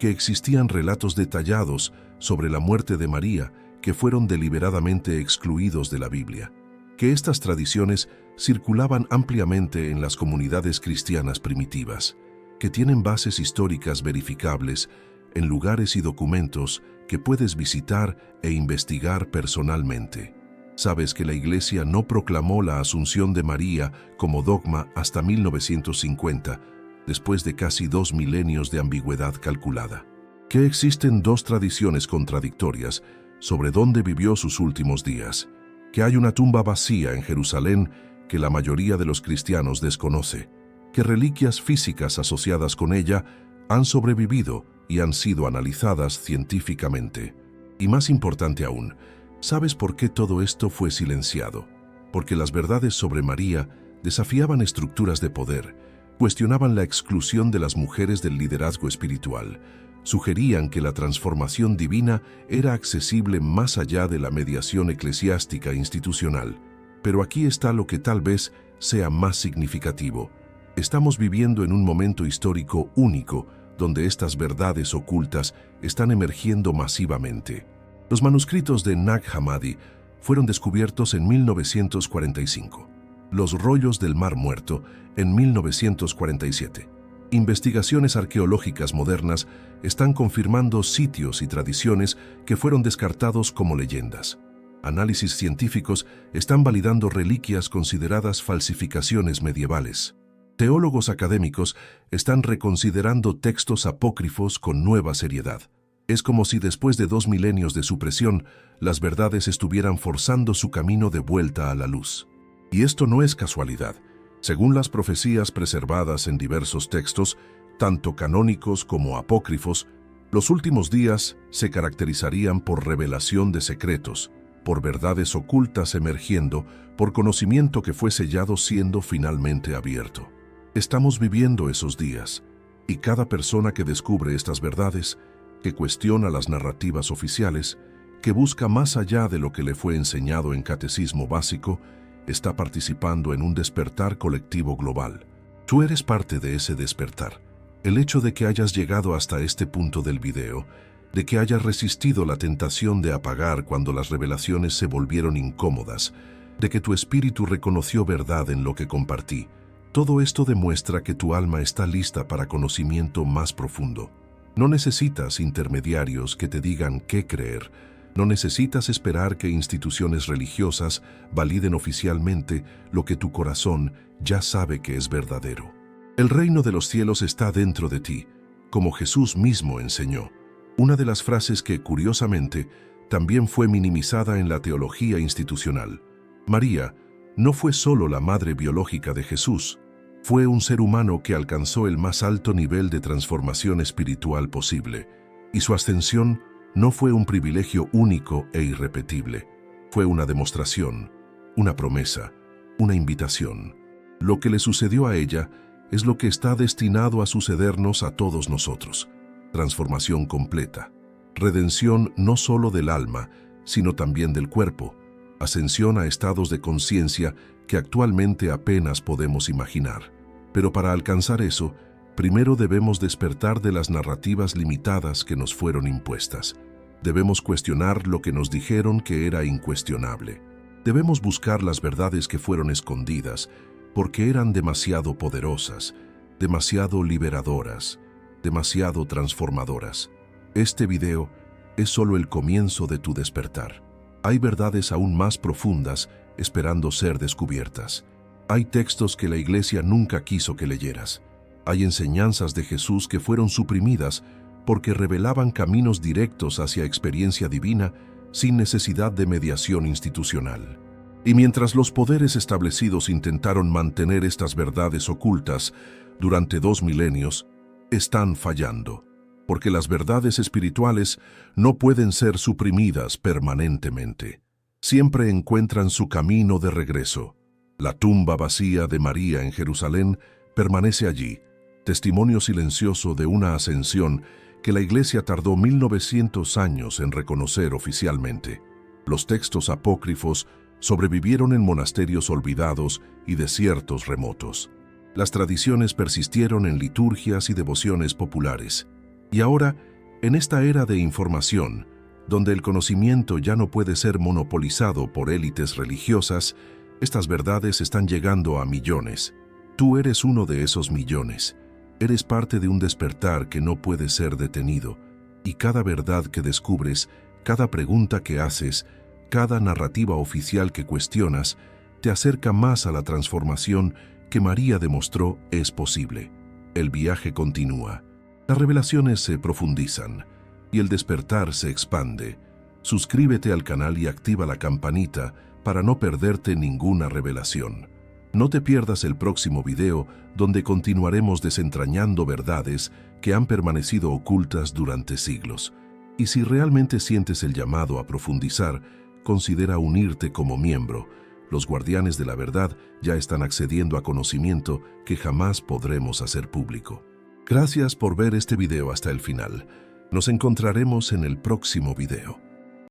que existían relatos detallados sobre la muerte de María que fueron deliberadamente excluidos de la Biblia, que estas tradiciones circulaban ampliamente en las comunidades cristianas primitivas, que tienen bases históricas verificables en lugares y documentos que puedes visitar e investigar personalmente. Sabes que la Iglesia no proclamó la Asunción de María como dogma hasta 1950, después de casi 2 milenios de ambigüedad calculada. Que existen dos tradiciones contradictorias sobre dónde vivió sus últimos días. Que hay una tumba vacía en Jerusalén que la mayoría de los cristianos desconoce. Que reliquias físicas asociadas con ella han sobrevivido y han sido analizadas científicamente. Y más importante aún, ¿sabes por qué todo esto fue silenciado? Porque las verdades sobre María desafiaban estructuras de poder, cuestionaban la exclusión de las mujeres del liderazgo espiritual, sugerían que la transformación divina era accesible más allá de la mediación eclesiástica e institucional. Pero aquí está lo que tal vez sea más significativo. Estamos viviendo en un momento histórico único, donde estas verdades ocultas están emergiendo masivamente. Los manuscritos de Nag Hammadi fueron descubiertos en 1945. Los rollos del Mar Muerto en 1947. Investigaciones arqueológicas modernas están confirmando sitios y tradiciones que fueron descartados como leyendas. Análisis científicos están validando reliquias consideradas falsificaciones medievales. Teólogos académicos están reconsiderando textos apócrifos con nueva seriedad. Es como si después de 2 milenios de supresión, las verdades estuvieran forzando su camino de vuelta a la luz. Y esto no es casualidad. Según las profecías preservadas en diversos textos, tanto canónicos como apócrifos, los últimos días se caracterizarían por revelación de secretos, por verdades ocultas emergiendo, por conocimiento que fue sellado siendo finalmente abierto. Estamos viviendo esos días, y cada persona que descubre estas verdades, que cuestiona las narrativas oficiales, que busca más allá de lo que le fue enseñado en catecismo básico, está participando en un despertar colectivo global. Tú eres parte de ese despertar. El hecho de que hayas llegado hasta este punto del video, de que hayas resistido la tentación de apagar cuando las revelaciones se volvieron incómodas, de que tu espíritu reconoció verdad en lo que compartí, todo esto demuestra que tu alma está lista para conocimiento más profundo. No necesitas intermediarios que te digan qué creer. No necesitas esperar que instituciones religiosas validen oficialmente lo que tu corazón ya sabe que es verdadero. El reino de los cielos está dentro de ti, como Jesús mismo enseñó. Una de las frases que, curiosamente, también fue minimizada en la teología institucional. María no fue solo la madre biológica de Jesús, fue un ser humano que alcanzó el más alto nivel de transformación espiritual posible, y su ascensión no fue un privilegio único e irrepetible. Fue una demostración, una promesa, una invitación. Lo que le sucedió a ella es lo que está destinado a sucedernos a todos nosotros. Transformación completa. Redención no solo del alma, sino también del cuerpo. Ascensión a estados de conciencia que actualmente apenas podemos imaginar. Pero para alcanzar eso, primero debemos despertar de las narrativas limitadas que nos fueron impuestas. Debemos cuestionar lo que nos dijeron que era incuestionable. Debemos buscar las verdades que fueron escondidas, porque eran demasiado poderosas, demasiado liberadoras, demasiado transformadoras. Este video es solo el comienzo de tu despertar. Hay verdades aún más profundas esperando ser descubiertas. Hay textos que la Iglesia nunca quiso que leyeras. Hay enseñanzas de Jesús que fueron suprimidas porque revelaban caminos directos hacia experiencia divina sin necesidad de mediación institucional. Y mientras los poderes establecidos intentaron mantener estas verdades ocultas durante 2 milenios, están fallando, porque las verdades espirituales no pueden ser suprimidas permanentemente. Siempre encuentran su camino de regreso. La tumba vacía de María en Jerusalén permanece allí, testimonio silencioso de una ascensión que la Iglesia tardó 1900 años en reconocer oficialmente. Los textos apócrifos sobrevivieron en monasterios olvidados y desiertos remotos. Las tradiciones persistieron en liturgias y devociones populares. Y ahora En esta era de información, donde el conocimiento ya no puede ser monopolizado por élites religiosas, estas verdades están llegando a millones. Tú eres uno de esos millones. Eres parte de un despertar que no puede ser detenido, y cada verdad que descubres, cada pregunta que haces, cada narrativa oficial que cuestionas, te acerca más a la transformación que María demostró es posible. El viaje continúa. Las revelaciones se profundizan y el despertar se expande. Suscríbete al canal y activa la campanita para no perderte ninguna revelación. No te pierdas el próximo video donde continuaremos desentrañando verdades que han permanecido ocultas durante siglos. Y si realmente sientes el llamado a profundizar, considera unirte como miembro. Los guardianes de la verdad ya están accediendo a conocimiento que jamás podremos hacer público. Gracias por ver este video hasta el final. Nos encontraremos en el próximo video.